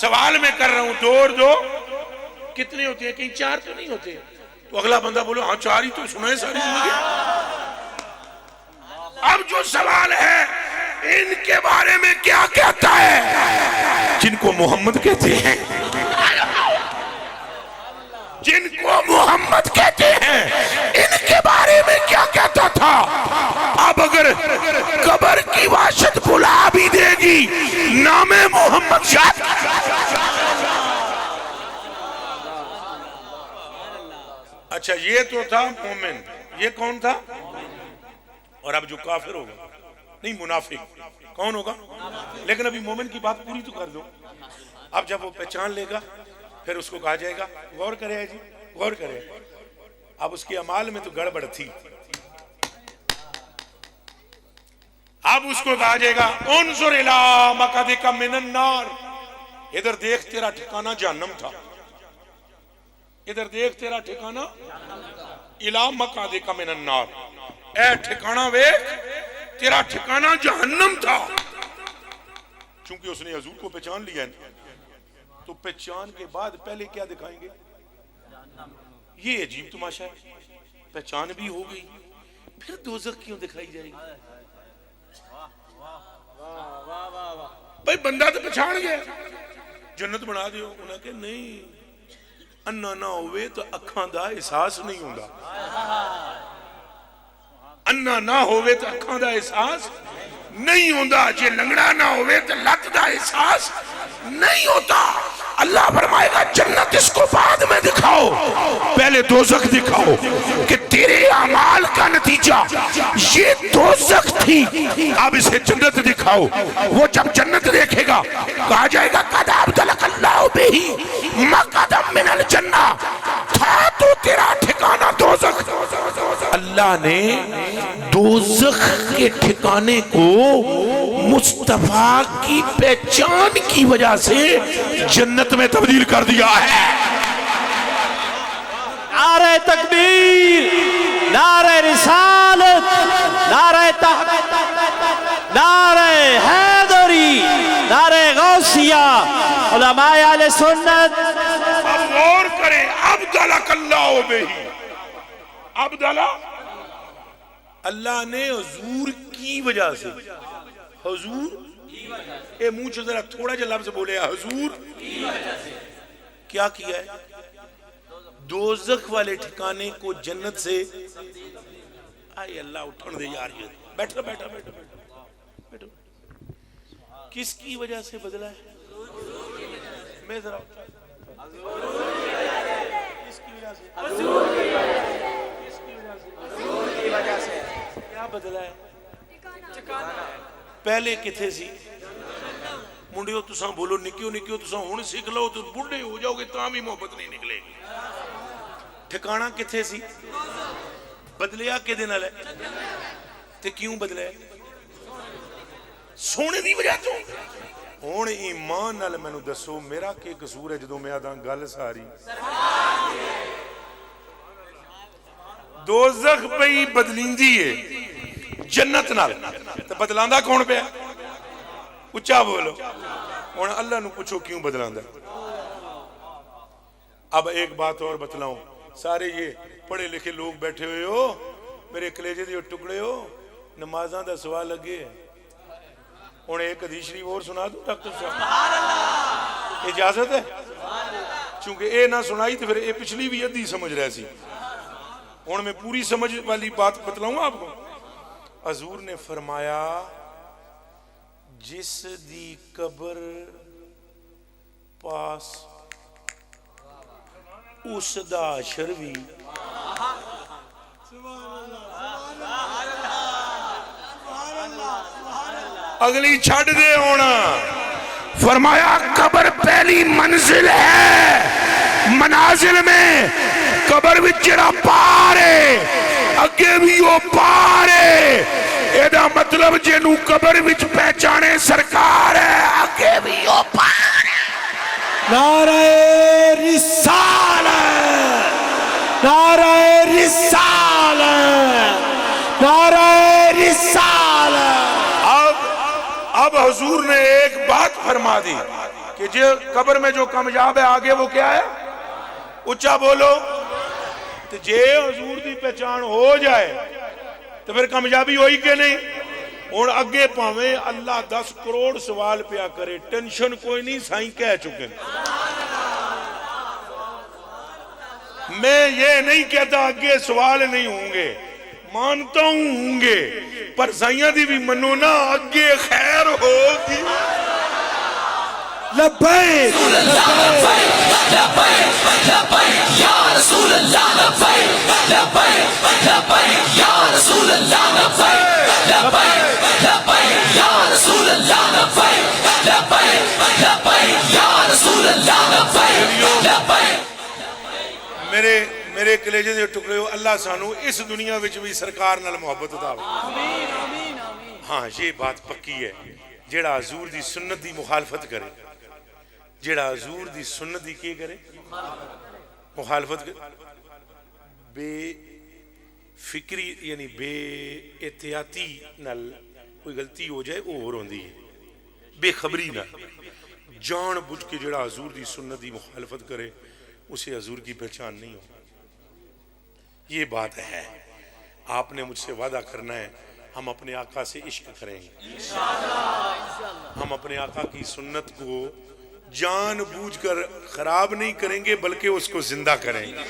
سوال میں کر رہا ہوں 2 اور 2 کتنے ہوتے ہیں کہیں 4 تو نہیں ہوتے تو اگلا بندہ بولو ہاں 4 ہی تو سنا ہے ساری زندگی اب جو سوال ہے ان کے بارے میں کیا کہتا ہے جن کو محمد کہتے ہیں جن کو محمد کہتے ہیں ان کے بارے میں کیا کہتا تھا اب اگر قبر کی وحشت بلا بھی دے گی نام محمد شاد اچھا یہ تو تھا مومن یہ کون تھا اور اب جو کافر ہوگا نہیں منافق کون ہوگا لیکن ابھی مومن کی بات پوری تو کر دو اب جب وہ پہچان لے گا پھر اس کو کہا جائے گا غور کرے جی غور کرے اب اس کے اعمال میں تو گڑبڑ تھی اب اس کو کہا جائے گا انظر الی مقعدک من النار ادھر دیکھ تیرا ٹھکانہ جہنم تھا ادھر دیکھ تیرا ٹھکانہ الی مقعدک من النار اے ٹھکانہ ویکھ تیرا ٹھکانہ جہنم تھا چونکہ اس نے حضور کو پہچان لیا ہے تو پہچان کے بعد پہلے کیا دکھائیں گے یہ عجیب تماشا ہے پہچان بھی ہو گئی پھر دوزخ کیوں دکھائی جائے گی بھائی بندہ تو پہچان گیا جنت بنا دیو انہاں کہ نہیں انا نہ ہوئے تو اکھاں دا احساس نہیں ہوندا انا نہ ہوئے تو اکھاں دا احساس نہیں ہوندا جے لنگڑا نہ ہوئے تو لت دا احساس نہیں ہوتا اللہ فرمائے گا جنت اس کو بعد میں دکھاؤ پہلے دوزخ دکھاؤ کہ تیرے اعمال کا نتیجہ یہ دوزخ تھی اب اسے جنت دکھاؤ وہ جب جنت دیکھے گا کہا جائے گا قد ابدلک اللہ بہی مقعدا من الجنہ تھا تو تیرا ٹھکانہ دوزخ اللہ نے دوزخ کے ٹھکانے کو مصطفیٰ کی پہچان کی وجہ سے جنت میں تبدیل کر دیا ہے نعرہ تکبیر نعرہ رسالت نعرہ تحقیق نعرہ حیدری نعرہ غوثیہ علماء اہل سنت اب غور کریں ابدلک اللہ بہی ابدلہ اللہ نے حضور کی وجہ سے حضور اے منہ چو ذرا تھوڑا جا لفظ بولے حضور کیا کیا ہے دوزخ والے ٹھکانے کو جنت سے آئے اللہ اٹھن دے یار یہ بیٹھا بیٹھا بیٹھا بیٹھا کس کی وجہ سے بدلا ہے میں ذرا کس کی وجہ سے کیا بدلا ہے پہلے کتھے سی منڈیو تساں بولو نکیو تساں ہون سیکھ لو تو بڑھے ہو جاؤ گے تاں بھی محبت نہیں نکلے گی ٹھکانہ کتھے سی بدلیا کے دن ہے تے کیوں بدلیا سونے دی وجہ تو ہون ایمان نال میں نو دسو میرا کے قصور ہے جدو میں آدھاں گل ساری دوزخ پئی بدلیندی ہے جنت نال تے بدلاندا کون پہ اچھا بولو اور اللہ نو پوچھو کیوں بدلاندا اب ایک بات اور بتلاؤں سارے یہ پڑھے لکھے لوگ بیٹھے ہوئے ہو میرے کلیجے دیو ٹکڑے ہو نمازاں دا سوال لگے اور ایک حدیث شریف اور سنا دوں ڈاکٹر صاحب اجازت ہے چونکہ اے نہ سنائی تو پھر اے پچھلی بھی ادھی سمجھ رہے سی اور میں پوری سمجھ والی بات بتلاؤں آپ کو حضور نے فرمایا جس دی قبر پاس اس دا شروی اگلی چھڑ دے ہونا. فرمایا قبر پہلی منزل ہے منازل میں، قبر وچ جڑا پار ہے اگے بھی وہ پار ہے. ایدہ مطلب جنو قبر وچ پہچانے سرکار ہے اگے بھی وہ پار ہے. نعرہ رسالت، نعرہ رسالت، نعرہ رسالت. اب حضور نے ایک بات فرما دی کہ جو قبر میں جو کامیاب ہے آگے وہ کیا ہے؟ اچھا بولو. تو جے حضور دی پہچان ہو جائے تو پھر کامیابی ہوئی کہ نہیں؟ اور اگے پاویں اللہ 10 کروڑ سوال پیا کرے ٹینشن کوئی نہیں، سائیں کہہ چکے. میں یہ نہیں کہتا اگے سوال نہیں ہوں گے، مانتا ہوں گے، پر سائیاں دی بھی منو نا اگے خیر ہوگی. لبیک یا رسول اللہ لبیک لبیک لبیک یا رسول اللہ لبیک لبیک لبیک یا رسول اللہ لبیک لبیک لبیک یا رسول اللہ لبیک لبیک. میرے کلیجے دے ٹکڑے ہو، اللہ سانو اس دنیا وچ بھی سرکار نال محبت عطا. ہاں یہ بات پکی ہے، جیڑا حضور دی سنت دی مخالفت کرے، جیڑا حضور دی سنت دی کی کرے مخالفت کرے، بے فکری یعنی بے احتیاطی نال کوئی غلطی ہو جائے وہ اور ہوندی ہے، بے خبری نال. جان بوجھ کے جیڑا حضور دی سنت دی مخالفت کرے اسے حضور کی پہچان نہیں ہو. یہ بات ہے. آپ نے مجھ سے وعدہ کرنا ہے ہم اپنے آقا سے عشق کریں گے، ہم اپنے آقا کی سنت کو جان بوجھ کر خراب نہیں کریں گے بلکہ اس کو زندہ کریں گے.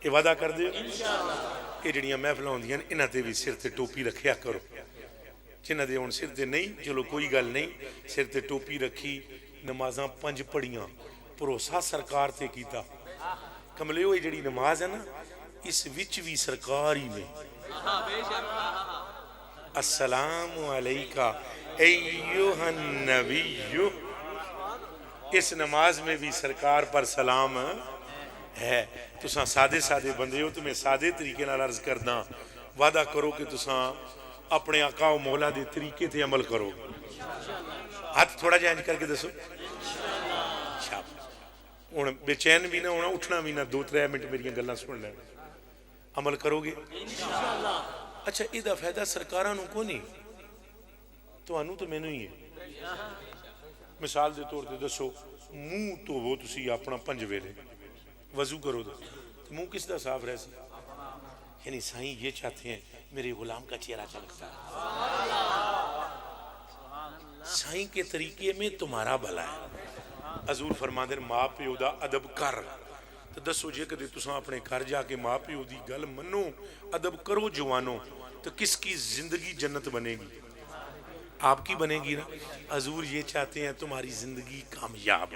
یہ وعدہ کر دے. یہ جڑیاں محفلاں ہوندیاں انہاں تے بھی سر تے ٹوپی رکھیا کرو. جنہاں دے ہن سر تے نہیں، چلو کوئی گل نہیں، سر تے ٹوپی رکھی، نمازاں 5 پڑھیاں، بھروسہ سرکار تے کیتا. کملے ہوئی جڑی نماز ہے نا اس وچ بھی سرکار ہی نے السلام علیکہ ایوہ النبی، اس نماز میں بھی سرکار پر سلام ہے. تساں سادے سادے بندے ہو تو میں سادے طریقے نال عرض کرداں، وعدہ کرو کہ تساں اپنے آقا و مولا دے طریقے تے عمل کرو. ہاتھ تھوڑا جہاں کر کے دسو. ہوں بے چین بھی نہ ہونا، اٹھنا بھی نہ، 2-3 منٹ میری گلاں سن لیں. عمل کرو گے اچھا. یہ فائدہ سرکاراں نو کو نہیں، تانوں تو مینوں ہی ہے. مثال دے طور تے دسو، منہ تو وہ تسی اپنا 5 ویلے وضو کرو تو منہ کس دا صاف رہ سی؟ یعنی سائیں یہ چاہتے ہیں میرے غلام کا چہرہ چمکتا ہے، سائیں کے طریقے میں تمہارا بھلا ہے. حضور فرماندے ماں پیو دا ادب کر. تو دسو جے کدے تساں اپنے گھر جا کے ماں پیو دی گل منو، ادب کرو جوانو، تو کس کی زندگی جنت بنے گی؟ آپ کی بنے گی نا. حضور یہ چاہتے ہیں تمہاری زندگی کامیاب.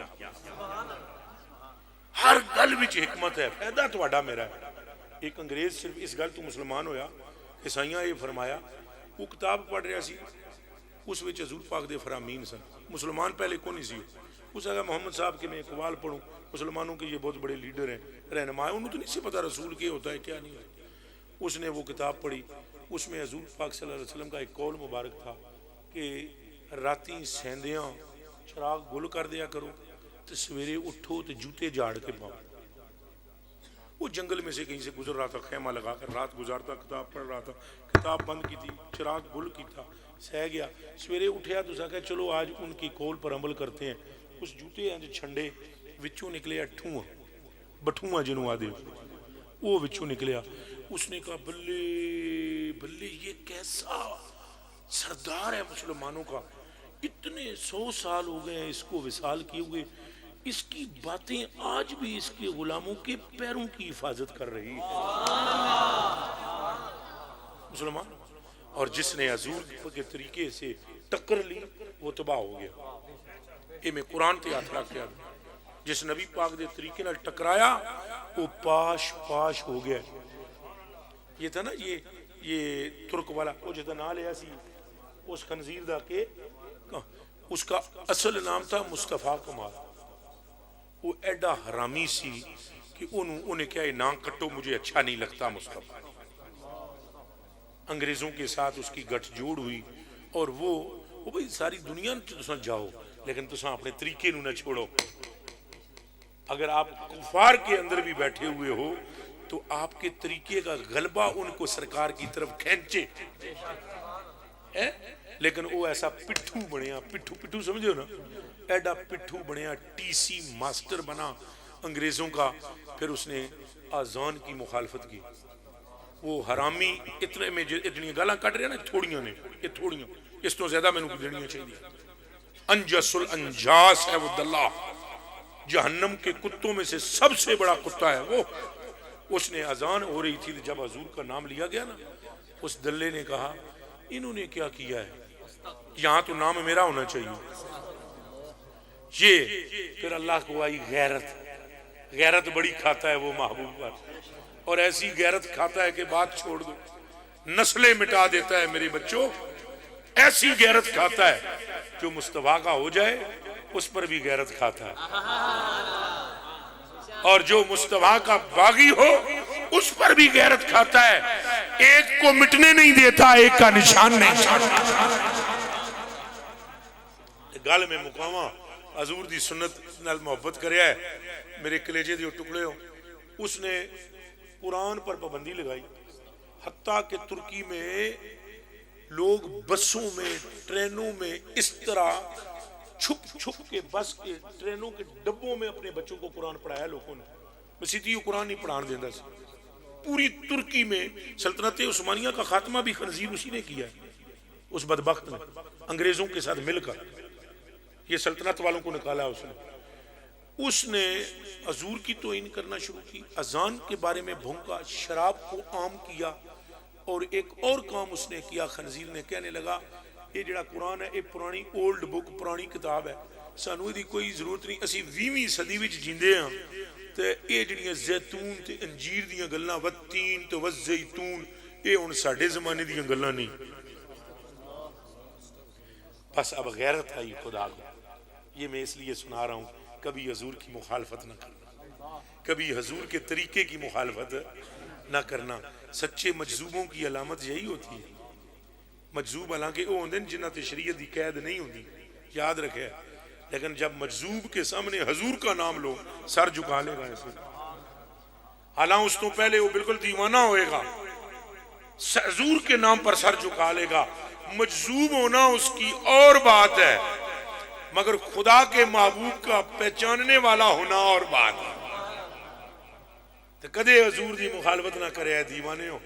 ہر گل وچ حکمت ہے، فائدہ تہاڈا میرا ہے. ایک انگریز صرف اس گل تو مسلمان ہویا، عیسائیاں یہ فرمایا، وہ کتاب پڑھ رہا سی، اس وچ حضور پاک دے فرامین سن. مسلمان پہلے کو نہیں سی. اس اگر محمد صاحب کے میں اقوال پڑھوں، مسلمانوں کے یہ بہت بڑے لیڈر ہیں، رہنما ہیں، انہوں تو نہیں سے پتا رسول کیا ہوتا ہے کیا نہیں ہوتا. اس نے وہ کتاب پڑھی، اس میں حضور پاک صلی اللہ علیہ وسلم کا ایک قول مبارک تھا کہ راتی سیندیاں چراغ گل کر دیا کرو تو سویرے اٹھو تو جوتے جاڑ کے پاؤ. وہ جنگل میں سے کہیں سے گزر رہا تھا، خیمہ لگا کر رات گزارتا، کتاب پڑھ رہا تھا، کتاب بند کی تھی، چراغ گل کی تھا، سہ گیا. سویرے اٹھیا تو سا کہ چلو آج ان کی قول پر عمل کرتے ہیں. اس جوتے ہیں جو چھنڈے وچوں نکلے اٹھواں بٹھواں جنوں آدھے وہ وچوں نکلیا. اس نے کہا بلے بلے یہ کیسا سردار ہے مسلمانوں کا، اتنے 100 سال ہو گئے ہیں اس کو وصال کیے ہوئے، اس کی باتیں آج بھی اس کے غلاموں کے پیروں کی حفاظت کر رہی ہے. مسلمان. اور جس نے حضور کے طریقے سے ٹکر لی وہ تباہ ہو گیا. یہ میں قرآن تے ہاتھ رکھ کے آ جس نبی پاک دے طریقے نال ٹکرایا وہ پاش پاش ہو گیا. یہ تھا نا یہ ترک والا وہ جدا نام لیا سی اس خنزیر دا کہ اس کا اصل نام تھا مصطفیٰ کمال. وہ ایڈا حرامی سی کہ انہیں کیا نام کٹو مجھے اچھا نہیں لگتا مصطفیٰ. انگریزوں کے ساتھ اس کی گٹھ جوڑ ہوئی اور وہ بھئی ساری دنیا تساں جاؤ لیکن تساں اپنے طریقے نو نہ چھوڑو. اگر آپ کفار کے اندر بھی بیٹھے ہوئے ہو تو آپ کے طریقے کا غلبہ ان کو سرکار کی طرف کھینچے. لیکن وہ ایسا پٹھو بنیا, پٹھو سمجھو نا, ایڈا پٹھو بنیا, ٹی سی ماسٹر بنا انگریزوں کا. پھر اس نے آزان کی مخالفت کی. وہ حرامی اتنے میں اتنی گالاں کٹ رہے نا تھوڑیاں نے, یہ تھوڑیاں, اس تو زیادہ میں نے دینی چاہیے. انجس الانجاس ہے وہ دلہ, جہنم کے کتوں میں سے سب سے بڑا کتا ہے وہ. اس نے اذان ہو رہی تھی جب حضور کا نام لیا گیا نا, اس دلے نے کہا انہوں نے کیا کیا ہے, یہاں تو نام میرا ہونا چاہیے. یہ پھر اللہ کو آئی غیرت. غیرت بڑی کھاتا ہے وہ محبوب پر, اور ایسی غیرت کھاتا ہے کہ بات چھوڑ دو, نسلیں مٹا دیتا ہے میرے بچوں. ایسی غیرت کھاتا ہے جو مصطفیٰ کا ہو جائے اس پر بھی غیرت کھاتا ہے, اور جو مصطفیٰ کا باغی ہو اس پر بھی غیرت کھاتا ہے. ایک کو مٹنے نہیں دیتا, ایک کا نشان نہیں چھوڑتا. گل میں مقامہ حضور دی سنت نال محبت کریا ہے, میرے کلیجے دیو ٹکڑے ہو. اس نے قرآن پر پابندی لگائی, حتیٰ کہ ترکی میں لوگ بسوں میں ٹرینوں میں اس طرح چھپ چھپ کے بس کے ٹرینوں کے ڈبوں میں اپنے بچوں کو قرآن پڑھایا لوگوں نے. مسیحی قرآن نہیں پڑھان دینا سی. پوری ترکی میں سلطنت عثمانیہ کا خاتمہ بھی خنزیر اسی نے کیا ہے, اس بدبخت نے انگریزوں کے ساتھ مل کر. یہ سلطنت والوں کو نکالا اس نے حضور کی توہین کرنا شروع کی, اذان کے بارے میں بھونکا, شراب کو عام کیا, اور ایک اور کام اس نے کیا. خنزیر نے کہنے لگا یہ جڑا قرآن ہے یہ پرانی اولڈ بک, پرانی کتاب ہے, سانو دی کوئی ضرورت نہیں, اسی 20ویں صدی وچ جیندے ہاں, تے یہ جڑیاں زیتون تے انجیر دیاں گلاں والتین تے والزیتون یہ ہن ساڈے زمانے دیاں گلاں نہیں. بس اب غیرت آئی خدا کو. یہ میں اس لیے سنا رہا ہوں کبھی حضور کی مخالفت نہ کرنا, کبھی حضور کے طریقے کی مخالفت نہ کرنا. سچے مجذوبوں کی علامت یہی ہوتی ہے. مجذوب حالانکہ وہ ہوندے جنہاں تے شریعت دی قید نہیں ہوندی, یاد رکھے, لیکن جب مجذوب کے سامنے حضور کا نام لو سر جھکا لے گا ایسے. حالانکہ اس تو پہلے وہ بالکل دیوانہ ہوئے گا, حضور کے نام پر سر جھکا لے گا. مجذوب ہونا اس کی اور بات ہے, مگر خدا کے محبوب کا پہچاننے والا ہونا اور بات ہے. تو کدے حضور دی مخالفت نہ کرے دیوانے ہو.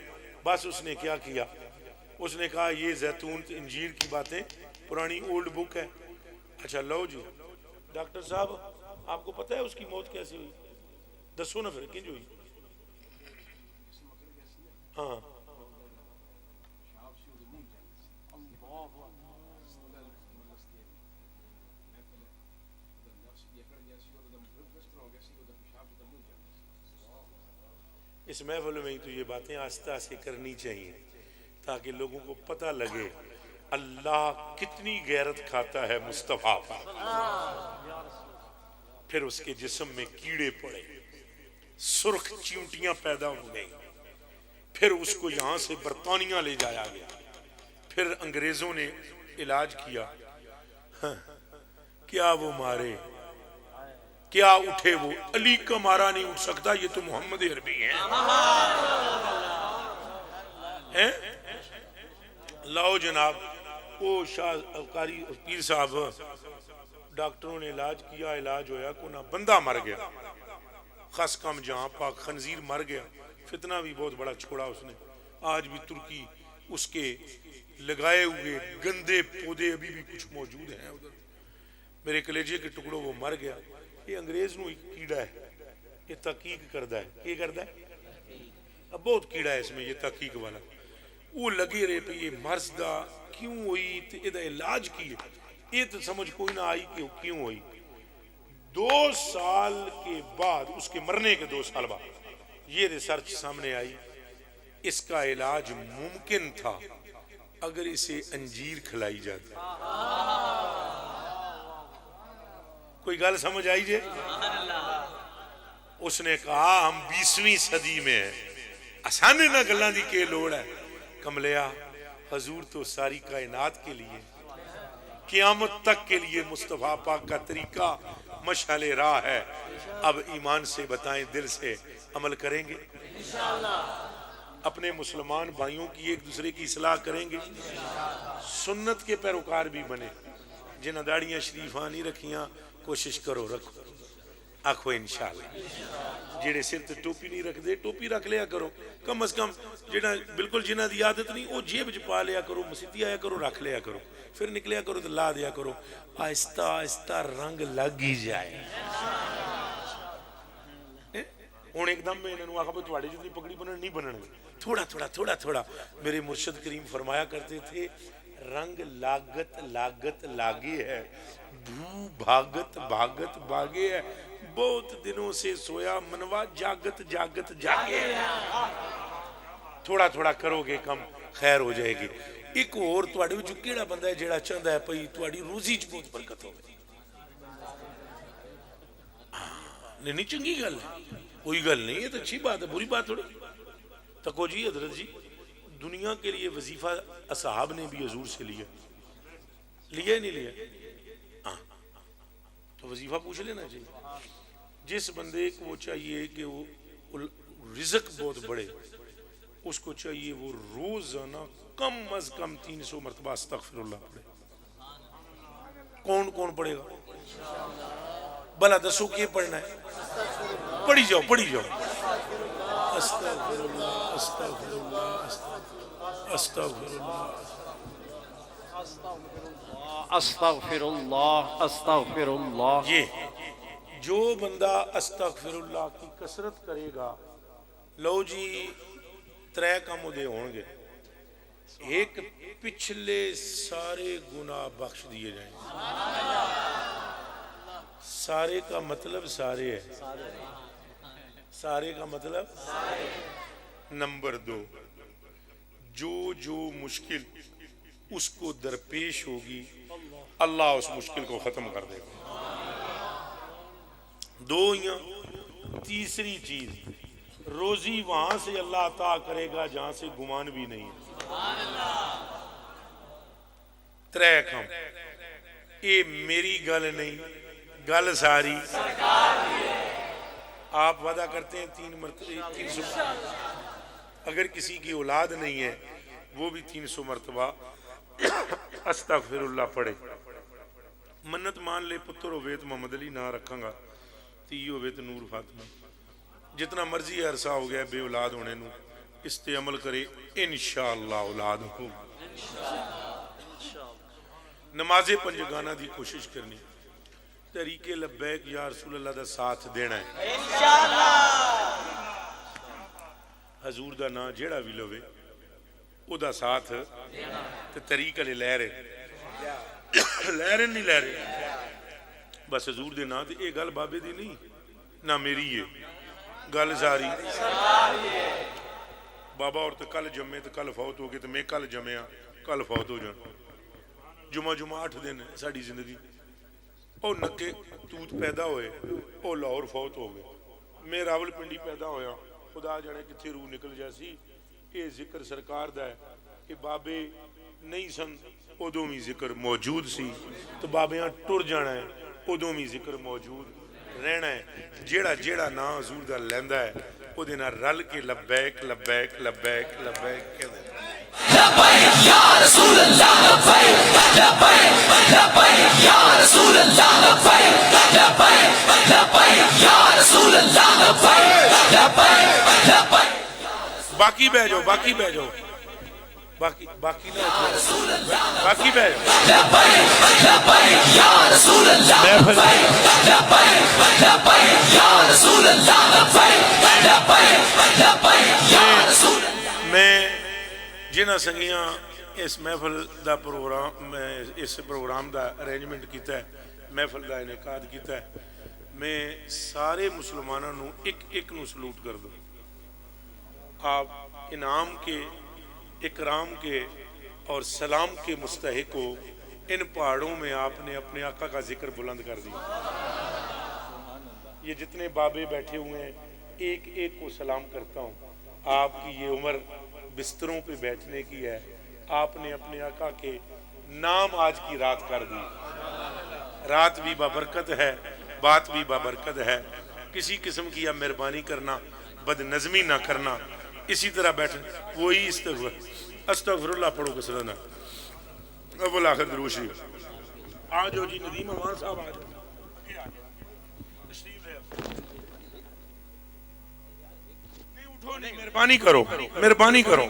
بس اس نے کیا کیا, اس نے کہا یہ زیتون انجیر کی باتیں پرانی اولڈ بک ہے. اچھا لو جی ڈاکٹر صاحب آپ کو پتہ ہے اس کی موت کیسے ہوئی؟ دسو نا پھر کنج ہوئی. ہاں اس محفل میں تو یہ باتیں آہستہ سے کرنی چاہیے تاکہ لوگوں کو پتہ لگے اللہ کتنی غیرت کھاتا ہے مصطفیٰ پر. پھر اس کے جسم میں کیڑے پڑے, سرخ چیونٹیاں پیدا ہو گئی. پھر اس کو یہاں سے برطانیہ لے جایا گیا. پھر انگریزوں نے علاج کیا. کیا وہ مارے, کیا اٹھے, وہ علی کا مارا نہیں اٹھ سکتا, یہ تو محمد عربی ہیں. لاؤ جناب, وہ شاہ قاری پیر صاحب ڈاکٹروں نے علاج کیا, علاج ہویا کو نہ بندہ مر گیا, خس کم جہاں پاک خنزیر مر گیا. فتنہ بھی بہت بڑا چھوڑا اس نے. آج بھی ترکی اس کے لگائے ہوئے گندے پودے ابھی بھی کچھ موجود ہیں ادھر. میرے کلیجے کے ٹکڑوں وہ مر گیا. یہ انگریز نو کیڑا ہے, یہ تحقیق کردا ہے. یہ کردا ہے اب بہت کیڑا ہے اس میں, یہ تحقیق والا. وہ لگے رہے پہ یہ مرض دا کیوں ہوئی تے ادا علاج کی. یہ تو سمجھ کوئی نہ آئی کہ کیوں ہوئی. 2 سال کے بعد, اس کے مرنے کے 2 سال بعد یہ ریسرچ سامنے آئی, اس کا علاج ممکن تھا اگر اسے انجیر کھلائی جاتی. کوئی گل سمجھ آئی جے؟ اس نے کہا ہم 20ویں صدی میں ہیں, آسانی نہ گلاں دی کے لوڑ ہے. کملیا حضور تو ساری کائنات کے لیے, قیامت تک کے لیے مصطفیٰ پاک کا طریقہ مشعل راہ ہے. اب ایمان سے بتائیں, دل سے عمل کریں گے؟ اپنے مسلمان بھائیوں کی ایک دوسرے کی اصلاح کریں گے؟ سنت کے پیروکار بھی بنے. جنہ داڑیاں شریفاں نہیں رکھیاں کوشش کرو رکھو, آخو انشاءاللہ. جڑے سر تے ٹوپی نہیں رکھ دے ٹوپی رکھ لیا کرو, کم از کم جڑا بالکل جنہ دی عادت نہیں وہ جیب چ پا لیا کرو, مسیتی آیا کرو, رکھ لیا کرو, پھر نکلیا کرو تو لا دیا کرو. آہستہ آہستہ رنگ لگ ہی جائے. ہوں ایک دم میں انہوں نے آخا تھوڑے جتنی پگڑی بنن نہیں بنن گے, تھوڑا تھوڑا تھوڑا تھوڑا. میرے مرشد کریم فرمایا کرتے تھے رنگ لاگت لاگت لاگے ہے, بھو بھاگت بھاگت بھاگے ہے, بہت دنوں سے سویا منوا جاگت جاگت جاگے. تھوڑا تھوڑا کرو گے کم خیر ہو جائے گی. ایک اور تواڈے وچ کیڑا بندہ ہے جیڑا چاہندا ہے پئی تواڈی روزی چ بہت برکت ہوے؟ نہیں چنگی گل ہے, کوئی گل نہیں, یہ تو اچھی بات ہے, بری بات تھوڑی. تکو جی حضرت جی, دنیا کے لیے وظیفہ اصحاب نے بھی حضور سے لیا ہی نہیں لیا؟ ہاں تو وظیفہ پوچھ لینا چاہیے. جس بندے کو چاہیے کہ وہ رزق بہت بڑے, اس کو چاہیے وہ روزانہ کم از کم 300 مرتبہ استغفر اللہ پڑھے. کون کون پڑھے گا؟ بھلا دسو کیا پڑھنا ہے؟ پڑھی جاؤ پڑھی جاؤ. استغفر اللہ استغفر اللہ استغفر اللہ استغفر اللہ استغفر اللہ. یہ جو بندہ استغفر اللہ کی کثرت کرے گا, لو جی 3 کام دے ہوں گے. ایک, پچھلے سارے گناہ بخش دیے جائیں. سارے کا مطلب سارے ہے, سارے کا مطلب. نمبر 2, جو مشکل اس کو درپیش ہوگی اللہ اس مشکل کو ختم کر دے گا. 2 یا تیسری چیز, روزی وہاں سے اللہ عطا کرے گا جہاں سے گمان بھی نہیں. 3 کام, یہ میری گل نہیں, گل ساری. آپ وعدہ کرتے ہیں 3 مرتبہ 300, اگر کسی کی اولاد نہیں ہے وہ بھی 300 مرتبہ استغفر اللہ پڑھے. منت مان لے پتر ہوئے تو محمد علی نہ رکھاں گا, تی ہوئے تو نور فاطمہ. جتنا مرضی عرصہ ہو گیا بے اولاد ہونے نو, اس تے عمل کرے انشاءاللہ اولاد ہو. نماز پنجگانہ دی کوشش کرنی, طریقے لبیک یا رسول اللہ دا ساتھ دینا ہے. حضور دا نا جیڑا بھی لوے او دا ساتھ تے طریقہ لے لے رہے نہیں لے رہے. بس حضور دے نا تے اے گل بابے دی نہیں نہ میری ہے, گل ساری. بابا اور تے کل جمعے تے کل فوت ہو گئے تے میں کل جمعیا کل فوت ہو جانا. جمعہ 8 دن ہے ساری زندگی. او نکے توت پیدا ہوئے, او لاہور فوت ہو گئے, میں راول پنڈی پیدا ہویا, خدا جانے کتھے روح نکل جیسی. یہ ذکر سرکار دا ہے کہ بابے نہیں سن ادوں بھی ذکر موجود سی, تو بابیاں ٹر جانا ہے ادوں بھی ذکر موجود رہنا ہے. جیڑا جیڑا نا حضور دا لیندا ہے او دے نال رل کے لبیک لبیک لبیک لبیک کہندا ہے. لبیک یا رسول اللہ لبیک لبیک لبیک یا رسول اللہ لبیک لبیک لبیک یا رسول اللہ لبیک لبیک لبیک. باقی بہ جاؤ باقی بہ جاؤ باقی نہ باقی بہ جاؤ. لبیک لبیک یا رسول اللہ لبیک لبیک لبیک یا رسول اللہ لبیک لبیک لبیک یا رسول اللہ. میں جنہ سنگیاں اس محفل دا پروگرام اس پروگرام دا ارینجمنٹ کیتا ہے محفل دا انعقاد کیتا ہے میں سارے مسلمانوں نو ایک نو سلوٹ کر دوں آپ انعام کے اکرام کے اور سلام کے مستحق ہو ان پہاڑوں میں آپ نے اپنے آقا کا ذکر بلند کر دیا یہ جتنے بابے بیٹھے ہوئے ہیں ایک ایک کو سلام کرتا ہوں آپ کی یہ عمر بستروں پہ بیٹھنے کی ہے آپ نے اپنے آقا کے نام آج کی رات کر دی رات بھی بابرکت ہے بات بھی بابرکت ہے کسی قسم کی یا مہربانی کرنا بد نظمی نہ کرنا اسی طرح بیٹھنا وہی استغفر اللہ پڑھو گے سلنا اول آخر درود شریف آجو جی ندیم امان صاحب آجو نہیں اٹھو نہیں مہربانی کرو